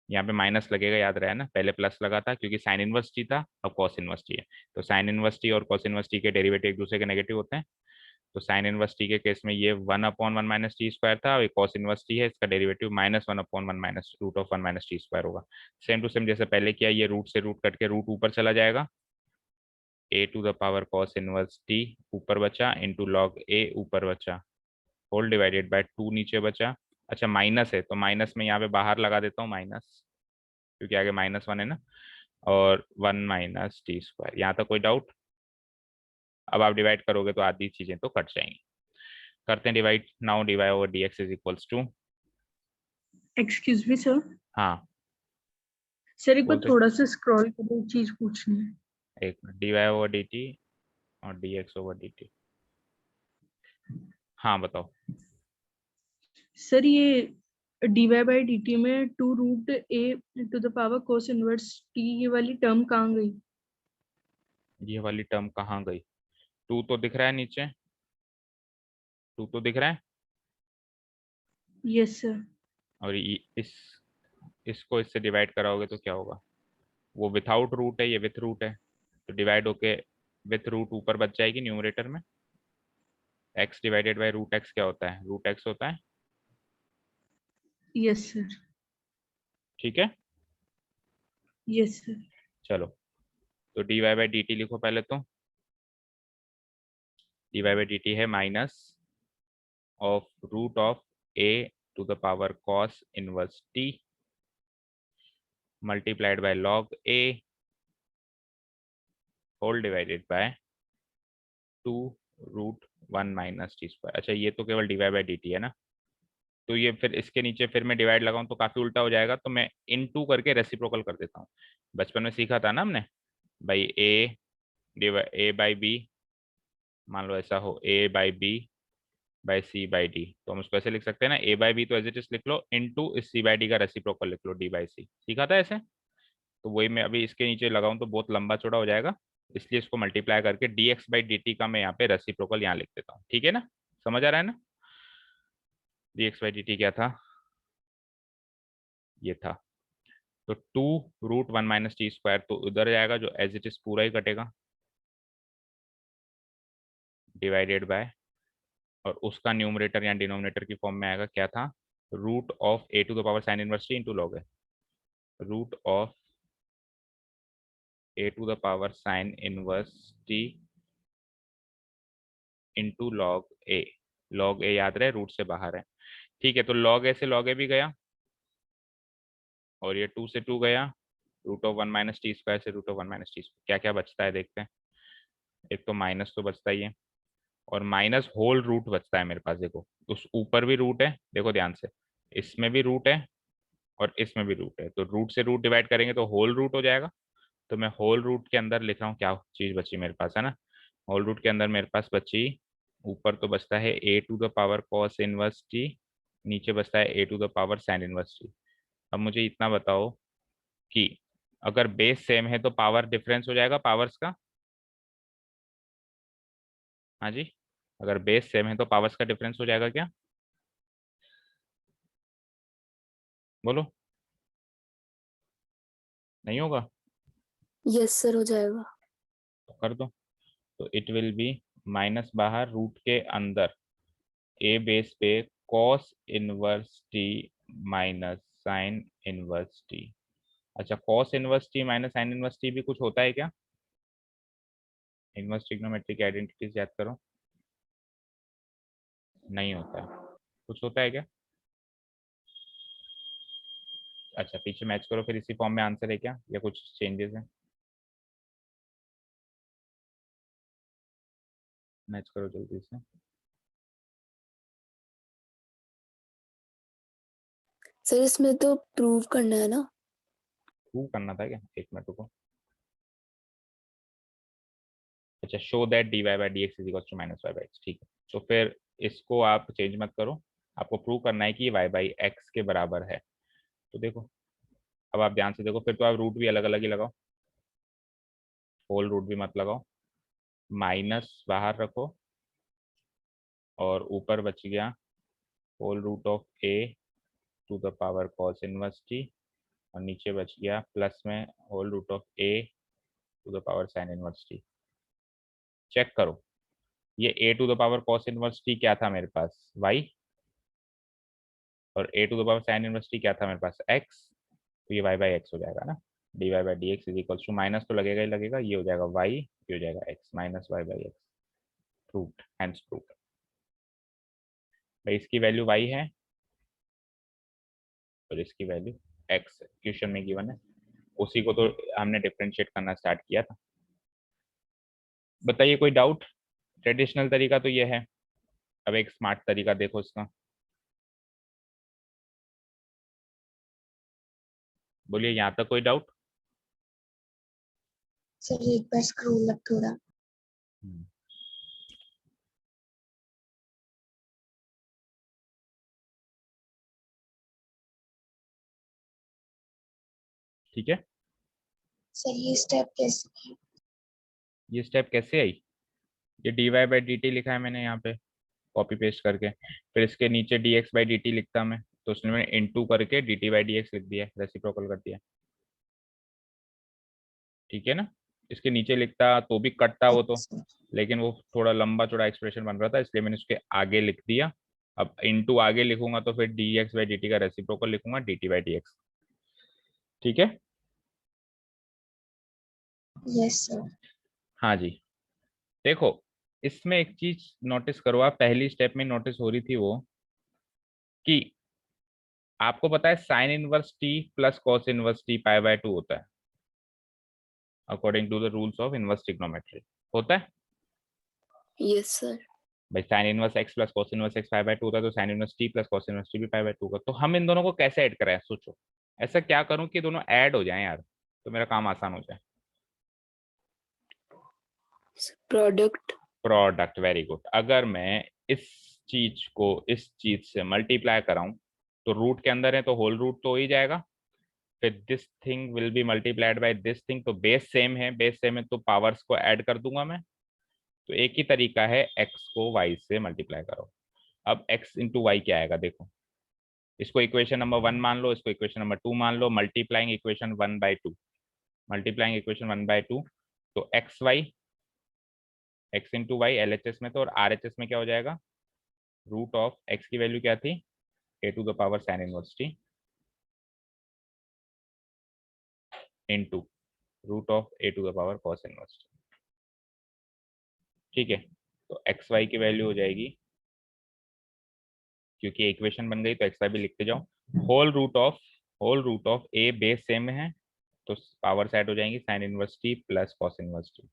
यहाँ पे minus लगेगा, याद रहा है ना, पहले प्लस लगा था क्योंकि साइन इनवर्स टी था, अब कॉस इनवर्स टी है, तो साइन इनवर्स टी और कॉस इनवर्स टी के डेरिवेटिव एक दूसरे के नेगेटिव होते हैं, तो साइन इनवर्स टी के केस में ये 1/1 माइनस टी स्क्वायर था, और कॉस इनवर्स टी है, इसका derivative -1/1 minus root of 1 minus t square होगा। सेम टू सेम जैसे पहले किया, ये रूट से रूट कट के रूट ऊपर चला जाएगा, a to the power cos inverse t ऊपर बचा इंटू लॉग ए ऊपर बचा, होल डिवाइडेड बाय 2 नीचे बचा। अच्छा माइनस है तो माइनस में यहाँ पे बाहर लगा देता हूँ माइनस, क्योंकि आगे -1 है ना, और 1 माइनस टी स्क्वायर। यहाँ तक कोई डाउट? अब आप डिवाइड करोगे तो आधी चीजें तो कट जाएंगी। करते हैं divide. Now dy over dx is equals to, excuse me sir, हाँ सर एक बार बोल सकते, थोड़ा सा स्क्रॉल करो, एक चीज पूछनी है। एक मिनट, dy ओवर dt और dx ओवर dt। हाँ बताओ। सर ये dy बाई dt में 2√a⁴ cos इनवर्स t ये वाली टर्म कहाँ गई? ये वाली टर्म कहाँ गई? 2 तो दिख रहा है नीचे, 2 तो दिख रहा है, यस सर। और इसको इससे डिवाइड कराओगे तो क्या होगा? वो विथआउट रूट है, ये विथ रूट है, तो डिवाइड होके विथ रूट ऊपर बच जाएगी न्यूमरेटर में। x divided by root x क्या होता है? रूट एक्स होता है, यस सर। ठीक है। Yes sir. चलो, तो dy बाई डी टी लिखो पहले तो। dy बाई डी टी है minus of root of a to the power cos inverse t multiplied by log a whole divided by 2√1 minus t square. अच्छा, ये तो केवल dy बाई डी टी है ना, तो ये फिर इसके नीचे फिर मैं डिवाइड लगाऊं तो काफी उल्टा हो जाएगा, तो मैं इन टू करके रेसिप्रोकल कर देता हूँ। बचपन में सीखा था ना हमने भाई, ए बाई बी, मान लो ऐसा हो, a by b by c by d, तो हम उसको ऐसे लिख सकते हैं ना, ए बाई बी तो एज इट इज लिख लो, इनटू इस सी बाई डी का रेसिप्रोकल लिख लो, डी बाई सी। सीखा था ऐसे, तो वही मैं अभी इसके नीचे लगाऊं तो बहुत लंबा चौड़ा हो जाएगा, इसलिए इसको मल्टीप्लाई करके D x by d t का मैं यहाँ पे रेसिप्रोकल यहाँ लिख देता हूँ। ठीक है ना, समझ आ रहा है ना? D x by d t क्या था? ये था, तो 2√1 माइनस टी स्क्वायर तो उधर जाएगा, जो एज इट इज पूरा ही कटेगा, डिवाइडेड बाय, और उसका न्यूमरेटर या डिनोमिनेटर की फॉर्म में आएगा, क्या था? Root of a to the power sine inverse t into log है, root of a to the power sine inverse t into log a. Log a याद रहे रूट से बाहर है, ठीक है। तो लॉग ए से लॉग ए भी गया, और ये 2 से 2 गया, root of 1 minus t square से root of 1 minus t square. क्या क्या बचता है देखते हैं। एक तो माइनस तो बचता ही है, और माइनस होल रूट बचता है मेरे पास। देखो, उस ऊपर भी रूट है, देखो ध्यान से, इसमें भी रूट है और इसमें भी रूट है, तो रूट से रूट डिवाइड करेंगे तो होल रूट हो जाएगा। तो मैं होल रूट के अंदर लिख रहा हूँ, क्या चीज बची मेरे पास, है ना, होल रूट के अंदर मेरे पास बची, ऊपर तो बचता है a to the power cos inverse t, नीचे बचता है a to the power sine inverse t. अब मुझे इतना बताओ कि अगर बेस सेम है तो पावर डिफरेंस हो जाएगा पावर्स का? हाँ जी, अगर बेस सेम है तो पावर्स का डिफरेंस हो जाएगा क्या? बोलो, नहीं होगा? यस सर, हो जाएगा। तो कर दो, तो इट विल बी माइनस बाहर, रूट के अंदर ए बेस पे cos inverse t minus sine inverse t. अच्छा, cos inverse t minus sine inverse t भी कुछ होता है क्या? इनवर्स ट्रिग्नोमेट्रिक आइडेंटिटीज याद करो, नहीं होता है। कुछ होता है क्या? अच्छा, पीछे मैच करो फिर, इसी फॉर्म में आंसर है क्या, या कुछ चेंजेस है? मैच करो जल्दी से। सर इसमें तो प्रूव करना है ना। प्रूव करना था क्या? एक मिनट रुको। अच्छा, show that d y by d x is equal to minus y by x, ठीक है। तो फिर इसको आप चेंज मत करो, आपको प्रूव करना है कि ये वाई बाई एक्स के बराबर है। तो देखो, अब आप ध्यान से देखो, फिर तो आप रूट भी अलग अलग ही लगाओ, होल रूट भी मत लगाओ, माइनस बाहर रखो, और ऊपर बच गया whole root of a to the power cos inverse t, और नीचे बच गया प्लस में whole root of a to the power sine inverse t. Check करो, ये a to the power cos inverse t क्या था मेरे पास? वाई, और a to the power sine inverse t क्या था मेरे पास? एक्स। तो ये वाई बाई एक्स हो जाएगा ना, d y by d x is equal to, minus तो लगेगा ही लगेगा, ये हो जाएगा वाई, ये हो जाएगा x, minus y by x. Proved, hence proved. भाई इसकी वैल्यू वाई है और इसकी वैल्यू एक्स है, क्वेश्चन में गिवन है। उसी को तो हमने डिफरेंशिएट करना स्टार्ट किया था। बताइए कोई डाउट? ट्रेडिशनल तरीका तो ये है, अब एक स्मार्ट तरीका देखो इसका। बोलिए, यहाँ तक कोई डाउट? सर एक बार स्क्रॉल अप थोड़ा। ठीक है, सर ये स्टेप कैसे है? ये स्टेप कैसे आई? ये dy बाई डी टी लिखा है मैंने यहाँ पे कॉपी पेस्ट करके, फिर इसके नीचे dx बाई डी टी लिखता मैं, तो उसने मैंने इनटू करके dt बाई डी एक्स लिख दिया, रेसिप्रोकल कर दिया। ठीक है ना? इसके नीचे लिखता तो भी कटता वो तो, अच्छा, लेकिन वो थोड़ा लंबा चौड़ा एक्सप्रेशन बन रहा था, इसलिए मैंने उसके आगे लिख दिया। अब इनटू आगे लिखूंगा तो फिर dx बाई dt का रेसिप्रोकल लिखूंगा dt बाई dx। ठीक है? Yes sir. हाँ जी। देखो, इसमें एक चीज नोटिस करो, आप पहली स्टेप में नोटिस हो रही थी वो कि आपको पता है sine inverse t plus cos inverse t pi by 2 होता है, according to the rules of inverse trigonometry. होता है यस सर। भाई, sine inverse x plus cos inverse x pi by 2 होता है, तो sine inverse t plus cos inverse t भी pi by 2 का। तो हम इन दोनों को कैसे ऐड कराएं, सोचो। ऐसा क्या करूं कि दोनों ऐड हो जाएं यार, तो मेरा काम आसान हो जाए। प्रोडक्ट। Product, very good. अगर मैं इस चीज को इस चीज से मल्टीप्लाई कराऊं, तो रूट के अंदर है तो होल रूट तो हो ही जाएगा, फिर this thing will be multiplied by this thing, तो बेस सेम है, बेस सेम है तो पावर्स को ऐड कर दूंगा मैं। तो एक ही तरीका है, x को y से मल्टीप्लाई करो। अब x इंटू वाई क्या आएगा देखो, इसको इक्वेशन नंबर 1 मान लो, इसको इक्वेशन नंबर 2 मान लो, मल्टीप्लाइंग इक्वेशन 1/2, मल्टीप्लाइंग इक्वेशन 1/2, तो x y, x into y LHS में, तो और RHS में क्या हो जाएगा, रूट ऑफ एक्स की वैल्यू क्या थी, a to the power sine inverse t into root of a to the power cos inverse t. ठीक है, तो एक्स वाई की वैल्यू हो जाएगी, क्योंकि इक्वेशन बन गई तो एक्स वाई भी लिखते जाओ, whole root of a, base same है तो पावर ऐड हो जाएंगी, sine inverse t plus cos inverse t.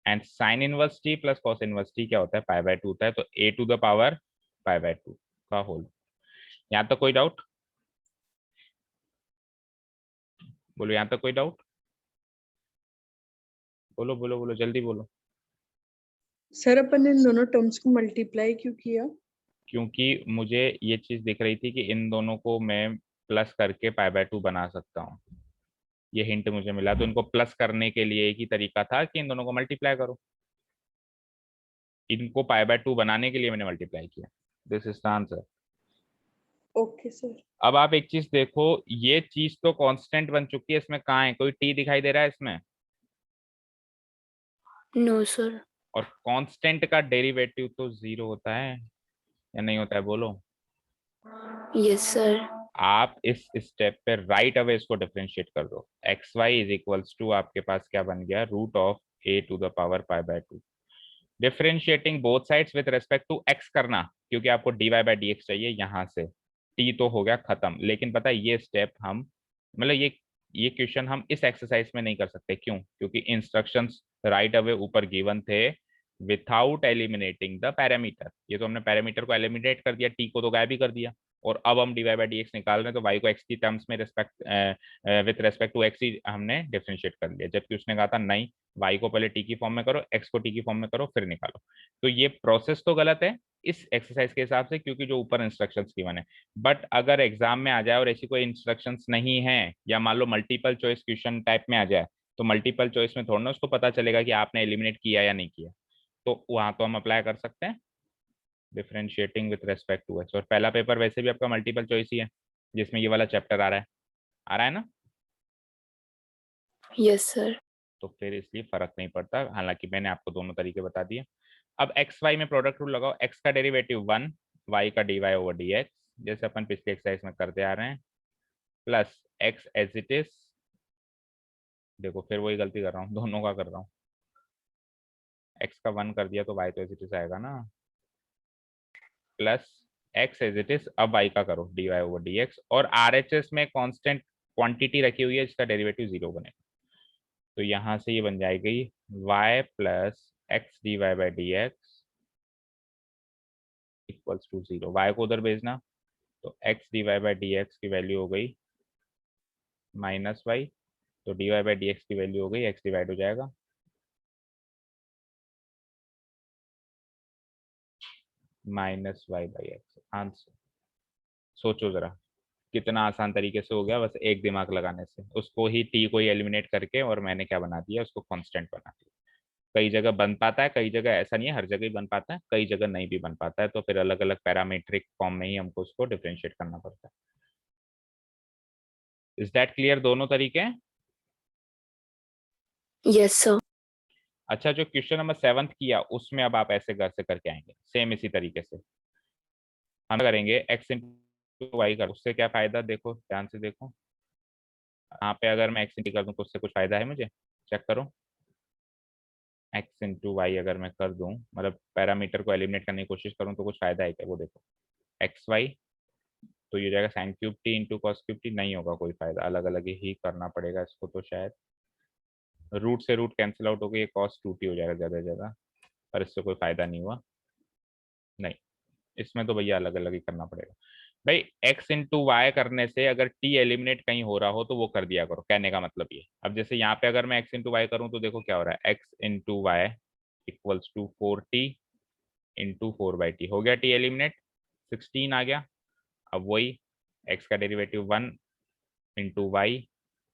And sine inverse t plus cos inverse t क्या होता है, पाई बाय 2 होता है, तो a to the power pi by 2 का होल। यहाँ तक कोई डाउट? बोलो, यहाँ तक कोई डाउट? बोलो बोलो बोलो, जल्दी बोलो। सर अपन इन दोनों टर्म्स को मल्टीप्लाई क्यों किया? क्योंकि मुझे ये चीज दिख रही थी कि इन दोनों को मैं प्लस करके पाई बाय 2 बना सकता हूँ, ये हिंट मुझे मिला, तो इनको प्लस करने के लिए एक ही तरीका था कि इन दोनों को मल्टीप्लाई करो, इनको पाई बाय 2 बनाने के लिए मैंने मल्टीप्लाई किया। This is the answer. Okay sir. अब आप एक चीज देखो, ये चीज तो कांस्टेंट बन चुकी है, इसमें कहाँ है, कोई टी दिखाई दे रहा है इसमें? No sir. और कांस्टेंट का डेरिवेटिव तो 0 होता है या नहीं होता है, बोलो। Yes sir. आप इस स्टेप पे राइट अवे इसको डिफरेंशिएट कर दो, x y is equals to आपके पास क्या बन गया, root of a to the power pi by 2। Differentiating both sides with respect to x करना, क्योंकि आपको d y by d x चाहिए, यहाँ से टी तो हो गया खत्म। लेकिन पता है ये स्टेप हम, मतलब ये क्वेश्चन हम इस एक्सरसाइज में नहीं कर सकते, क्यों? क्योंकि इंस्ट्रक्शंस राइट अवे ऊपर गिवन थे विथआउट एलिमिनेटिंग द पैरामीटर। ये तो हमने पैरामीटर को एलिमिनेट कर दिया, टी को तो गायब ही कर दिया, और अब हम d y by d x निकाल रहे हैं, तो वाई को एक्स की टर्म्स में विथ रेस्पेक्ट टू एक्स ही हमने डिफरेंशिएट कर लिया, जबकि उसने कहा था नहीं, वाई को पहले टी की फॉर्म में करो, एक्स को टी की फॉर्म में करो, फिर निकालो। तो ये प्रोसेस तो गलत है इस एक्सरसाइज के हिसाब से, क्योंकि जो ऊपर इंस्ट्रक्शंस गिवन है। बट अगर एग्जाम में आ जाए और ऐसी कोई इंस्ट्रक्शंस नहीं है, या मान लो मल्टीपल चॉइस क्वेश्चन टाइप में आ जाए, तो मल्टीपल चॉइस में थोड़ा ना उसको पता चलेगा कि आपने एलिमिनेट किया या नहीं किया, तो वहां तो हम अप्लाई कर सकते हैं differentiating with respect to x. और पहला पेपर वैसे भी आपका मल्टीपल चॉइस ही है, जिसमें ये वाला चैप्टर आ रहा है ना, यस सर। तो फिर इसलिए फर्क नहीं पड़ता। हालांकि मैंने आपको दोनों तरीके बता दिए। अब एक्स वाई में प्रोडक्ट रूल लगाओ, एक्स का डेरिवेटिव 1, वाई का d y over d x, जैसे अपन पिछले एक्सरसाइज में करते आ रहे हैं, plus x as it is, देखो फिर वही गलती कर रहा हूँ, दोनों का कर रहा हूँ, एक्स का 1 कर दिया तो वाई तो एज इट इज आएगा ना, plus x as it is, अब वाई का करो d y over d x, और आर एच एस में कॉन्स्टेंट क्वांटिटी रखी हुई है जिसका डेरिवेटिव 0 बनेगा। तो यहाँ से ये बन जाएगी y plus x d y by d x equals to 0। y को उधर भेजना, तो x d y by d x की वैल्यू हो गई माइनस वाई, तो d y by d x की वैल्यू हो गई, एक्स डिवाइड हो जाएगा minus y by x. Answer सोचो जरा कितना आसान तरीके से हो गया, बस एक दिमाग लगाने से। उसको ही टी को ही एलिमिनेट करके, और मैंने क्या बना दिया, उसको कांस्टेंट बना दिया। कई जगह बन पाता है, कई जगह ऐसा नहीं है, हर जगह ही बन पाता है, कई जगह नहीं भी बन पाता है, तो फिर अलग अलग पैरामीट्रिक फॉर्म में ही हमको उसको डिफरेंशिएट करना पड़ता है। इज दैट क्लियर दोनों तरीके? Yes sir. अच्छा, जो क्वेश्चन नंबर 7 किया उसमें अब आप ऐसे घर से करके आएंगे, सेम इसी तरीके से हम करेंगे। एक्स इंटू वाई कर, उससे क्या फायदा, देखो ध्यान से देखो। यहाँ पे अगर मैं एक्स इंटू कर दूं तो उससे कुछ फायदा है मुझे? चेक करो। एक्स इंटू वाई अगर मैं कर दूं, मतलब पैरामीटर को एलिमिनेट करने की कोशिश करूं, तो कुछ फायदा है क्या? वो देखो, एक्स वाई तो ये जाएगा sign cube t into cos cube T, नहीं होगा कोई फायदा, अलग अलग ही करना पड़ेगा इसको। तो शायद रूट से रूट कैंसिल आउट हो गई, कॉस 2t हो जाएगा ज़्यादा से ज़्यादा, पर इससे कोई फायदा नहीं हुआ। नहीं, इसमें तो भैया अलग अलग ही करना पड़ेगा भाई। एक्स इंटू वाई करने से अगर टी एलिमिनेट कहीं हो रहा हो तो वो कर दिया करो, कहने का मतलब ये। अब जैसे यहाँ पे अगर मैं एक्स इंटू वाई करूँ तो देखो क्या हो रहा है, x into y equals to 4t into 4/t हो गया, टी एलिमिनेट, 16 आ गया। अब वही एक्स का derivative 1 into y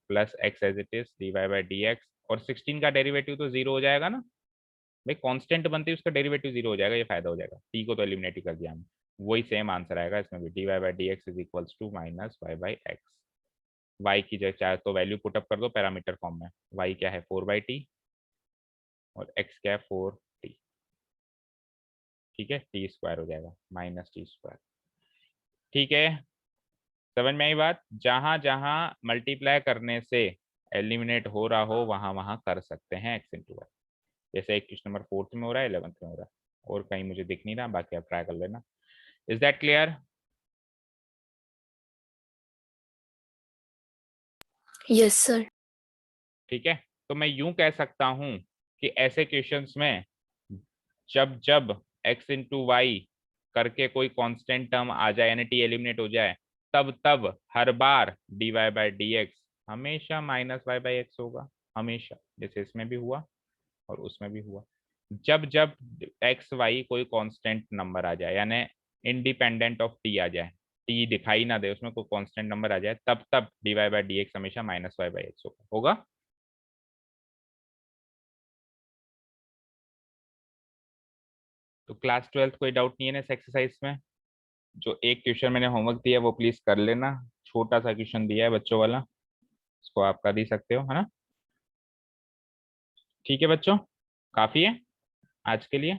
plus x as it is d y by d x, और 16 का डेरिवेटिव तो 0 हो जाएगा ना भाई, कांस्टेंट बनती है उसका डेरिवेटिव 0 हो जाएगा, ये फायदा हो जाएगा। टी को तो एलिमिनेट ही कर दिया हमने, वही सेम आंसर आएगा इसमें भी, d y by d x is equals to minus y by x. Y की जगह चाहे तो वैल्यू पुटअप कर दो पैरामीटर फॉर्म में, वाई क्या है 4/t और एक्स क्या है 4t, ठीक है, टी स्क्वायर हो जाएगा माइनस टी स्क्वायर। ठीक है, समझ में आई बात? जहां जहां मल्टीप्लाई करने से एलिमिनेट हो रहा हो वहां वहां कर सकते हैं एक्स इंटू वाई। जैसे एक क्वेश्चन नंबर 4 में हो रहा है, 11th में हो रहा है, और कहीं मुझे दिख नहीं रहा, बाकी आप ट्राई कर लेना। Is that clear? Yes sir. ठीक है, तो मैं यूं कह सकता हूं कि ऐसे क्वेश्चंस में जब जब एक्स इंटू वाई करके कोई कांस्टेंट टर्म आ जाए, यानी टी एलिमिनेट हो जाए, तब तब हर बार d y by d x हमेशा माइनस वाई बाई एक्स होगा, हमेशा, जैसे इसमें भी हुआ और उसमें भी हुआ। जब जब एक्स वाई कोई कांस्टेंट नंबर आ जाए, यानी इंडिपेंडेंट ऑफ टी आ जाए, टी दिखाई ना दे, उसमें कोई कांस्टेंट नंबर आ जाए, तब तब d y by d x हमेशा माइनस वाई बाई एक्स होगा। तो क्लास 12 कोई डाउट नहीं है ना इस एक्सरसाइज में? जो एक क्वेश्चन मैंने होमवर्क दिया वो प्लीज कर लेना, छोटा सा क्वेश्चन दिया है बच्चों वाला, इसको आप कर ही सकते हो, है ना? ठीक है बच्चों, काफी है आज के लिए।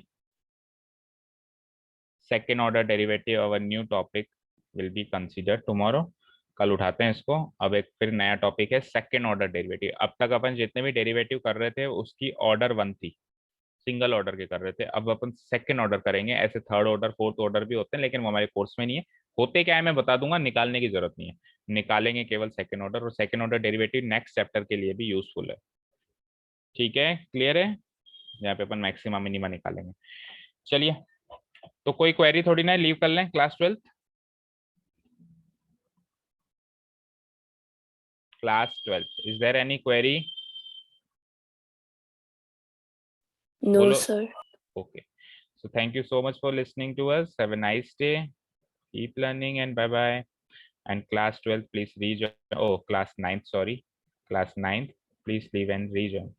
Second order derivative our new topic will be consider tomorrow, कल उठाते हैं इसको। अब एक फिर नया टॉपिक है सेकेंड ऑर्डर डेरिवेटिव। अब तक अपन जितने भी डेरिवेटिव कर रहे थे उसकी ऑर्डर 1 थी, सिंगल ऑर्डर के कर रहे थे, अब अपन सेकंड ऑर्डर करेंगे। ऐसे थर्ड ऑर्डर फोर्थ ऑर्डर भी होते हैं, लेकिन वो हमारे कोर्स में नहीं है। होते क्या है मैं बता दूंगा, निकालने की जरूरत नहीं है, निकालेंगे केवल सेकंड ऑर्डर, और second order derivative next chapter के लिए भी यूजफुल है। ठीक है, क्लियर है? यहाँ पे अपन मैक्सिमम मिनिमा निकालेंगे। चलिए, तो कोई क्वेरी थोड़ी ना लीव कर लें class 12। Class 12 is there any query? No बोलो। Sir. Okay, so thank you so much for listening to us. Have a nice day, keep learning, and bye bye. And class 12 please rejoin. Oh, class 9th, sorry, class 9th please leave and rejoin.